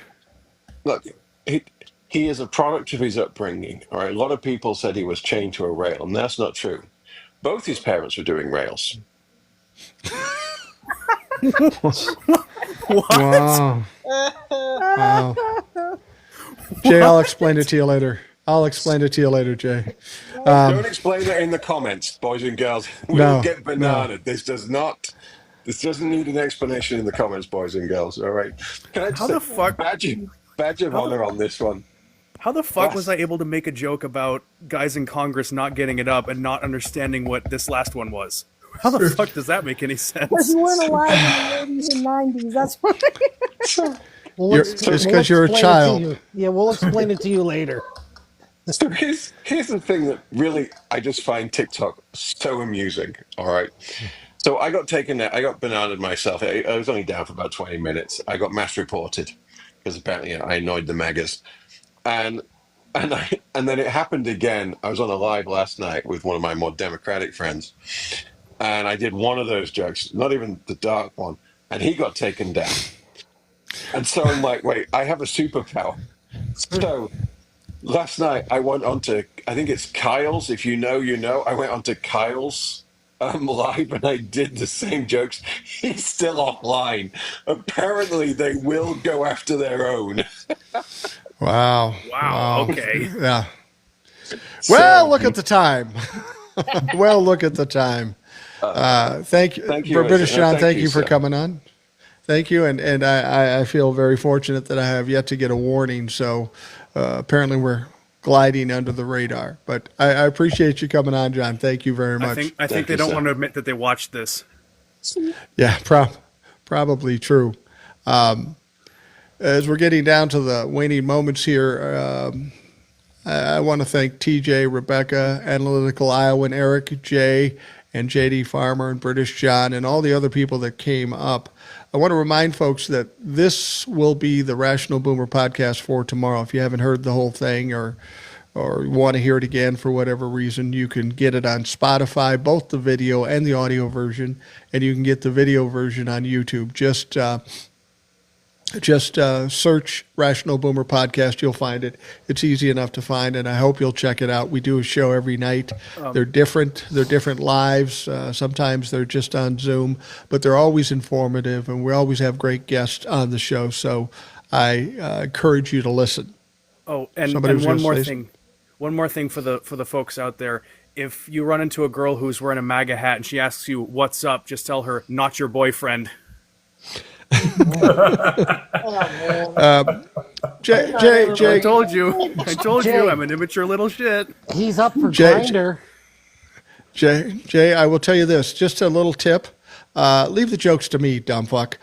Look, he is a product of his upbringing. All right, a lot of people said he was chained to a rail, and that's not true. Both his parents were doing rails. Wow. Wow. Jay, I'll explain it to you later. Jay. Don't explain it in the comments, boys and girls. We'll get bananaed. This doesn't need an explanation in the comments, boys and girls. All right. Can I just the fuck? badge of honor on this one? How the fuck was I able to make a joke about guys in Congress not getting it up and not understanding what this last one was? How the fuck does that make any sense? Because you weren't alive in the 80s and 90s. That's why. It's because you're a child. Yeah, we'll explain it to you later. So here's the thing that really I just find TikTok so amusing. All right. So I got bananaed myself. I was only down for about 20 minutes. I got mass reported because apparently I annoyed the MAGAs. And and then it happened again. I was on a live last night with one of my more democratic friends. And I did one of those jokes, not even the dark one, and he got taken down. And so I'm like, wait, I have a superpower. So last night I went on to, I think it's Kyle's, if you know, you know. I went on to Kyle's live and I did the same jokes. He's still offline. Apparently they will go after their own. Wow. Okay. Yeah. Well, look at the time. Well, look at the time. Thank you, British John. Thank you for coming on. Thank you, and I feel very fortunate that I have yet to get a warning. So apparently we're gliding under the radar. But I appreciate you coming on, John. Thank you very much. I think they don't want to admit that they watched this. Yeah, probably true. As we're getting down to the waning moments here, I want to thank TJ, Rebecca, Analytical Iowan, Eric, Jay, and JD Farmer, and British John, and all the other people that came up. I want to remind folks that this will be the Rational Boomer podcast for tomorrow. If you haven't heard the whole thing or want to hear it again for whatever reason, you can get it on Spotify, both the video and the audio version, and you can get the video version on YouTube. Just search Rational Boomer Podcast. You'll find it. It's easy enough to find, and I hope you'll check it out. We do a show every night. They're different. They're different lives. Sometimes they're just on Zoom, but they're always informative, and we always have great guests on the show. So I encourage you to listen. Oh, and one more thing for the folks out there. If you run into a girl who's wearing a MAGA hat and she asks you, "What's up?" just tell her, "Not your boyfriend." Jay, I told you, I'm an immature little shit. He's up for Grindr. Jay, I will tell you this, just a little tip. Leave the jokes to me, dumb fuck.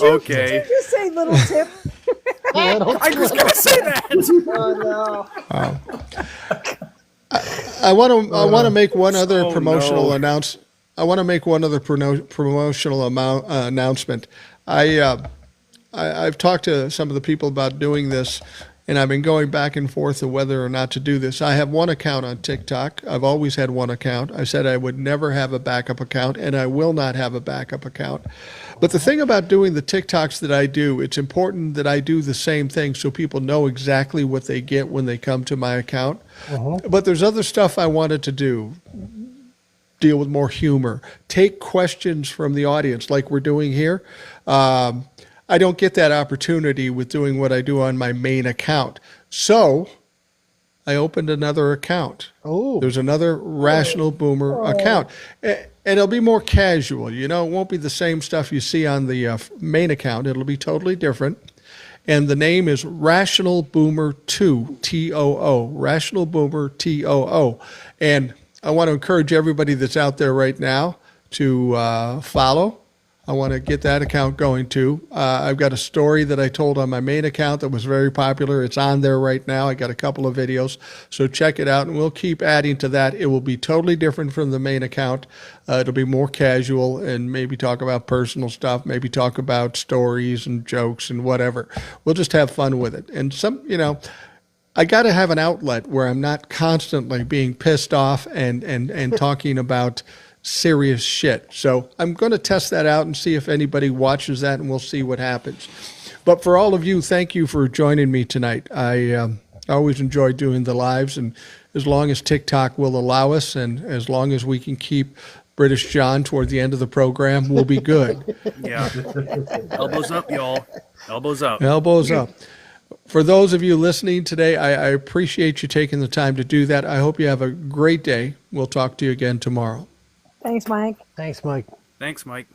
Okay. Did you just say little tip? I was going to say that. Oh no. I want to make one other promotional announcement. I want to make one other promotional announcement. I've talked to some of the people about doing this, and I've been going back and forth of whether or not to do this. I have one account on TikTok. I've always had one account. I said I would never have a backup account, and I will not have a backup account. But the thing about doing the TikToks that I do, it's important that I do the same thing so people know exactly what they get when they come to my account. But there's other stuff I wanted to do. Deal with more humor, take questions from the audience like we're doing here. I don't get that opportunity with doing what I do on my main account. So I opened another account. Oh, there's another Rational Boomer account. And it'll be more casual. You know, it won't be the same stuff you see on the main account. It'll be totally different. And the name is Rational Boomer 2, T-O-O, Rational Boomer T-O-O. And I want to encourage everybody that's out there right now to follow. I want to get that account going too. I've got a story that I told on my main account that was very popular. It's on there right now. I got a couple of videos, so check it out, and we'll keep adding to that. It will be totally different from the main account. It'll be more casual and maybe talk about personal stuff, maybe talk about stories and jokes and whatever. We'll just have fun with it. And I got to have an outlet where I'm not constantly being pissed off and talking about serious shit. So I'm going to test that out and see if anybody watches that, and we'll see what happens. But for all of you, thank you for joining me tonight. I always enjoy doing the lives, and as long as TikTok will allow us, and as long as we can keep British John toward the end of the program, we'll be good. Yeah. Elbows up, y'all. Elbows up. Elbows up. For those of you listening today, I appreciate you taking the time to do that. I hope you have a great day. We'll talk to you again tomorrow. Thanks, Mike. Thanks, Mike. Thanks, Mike.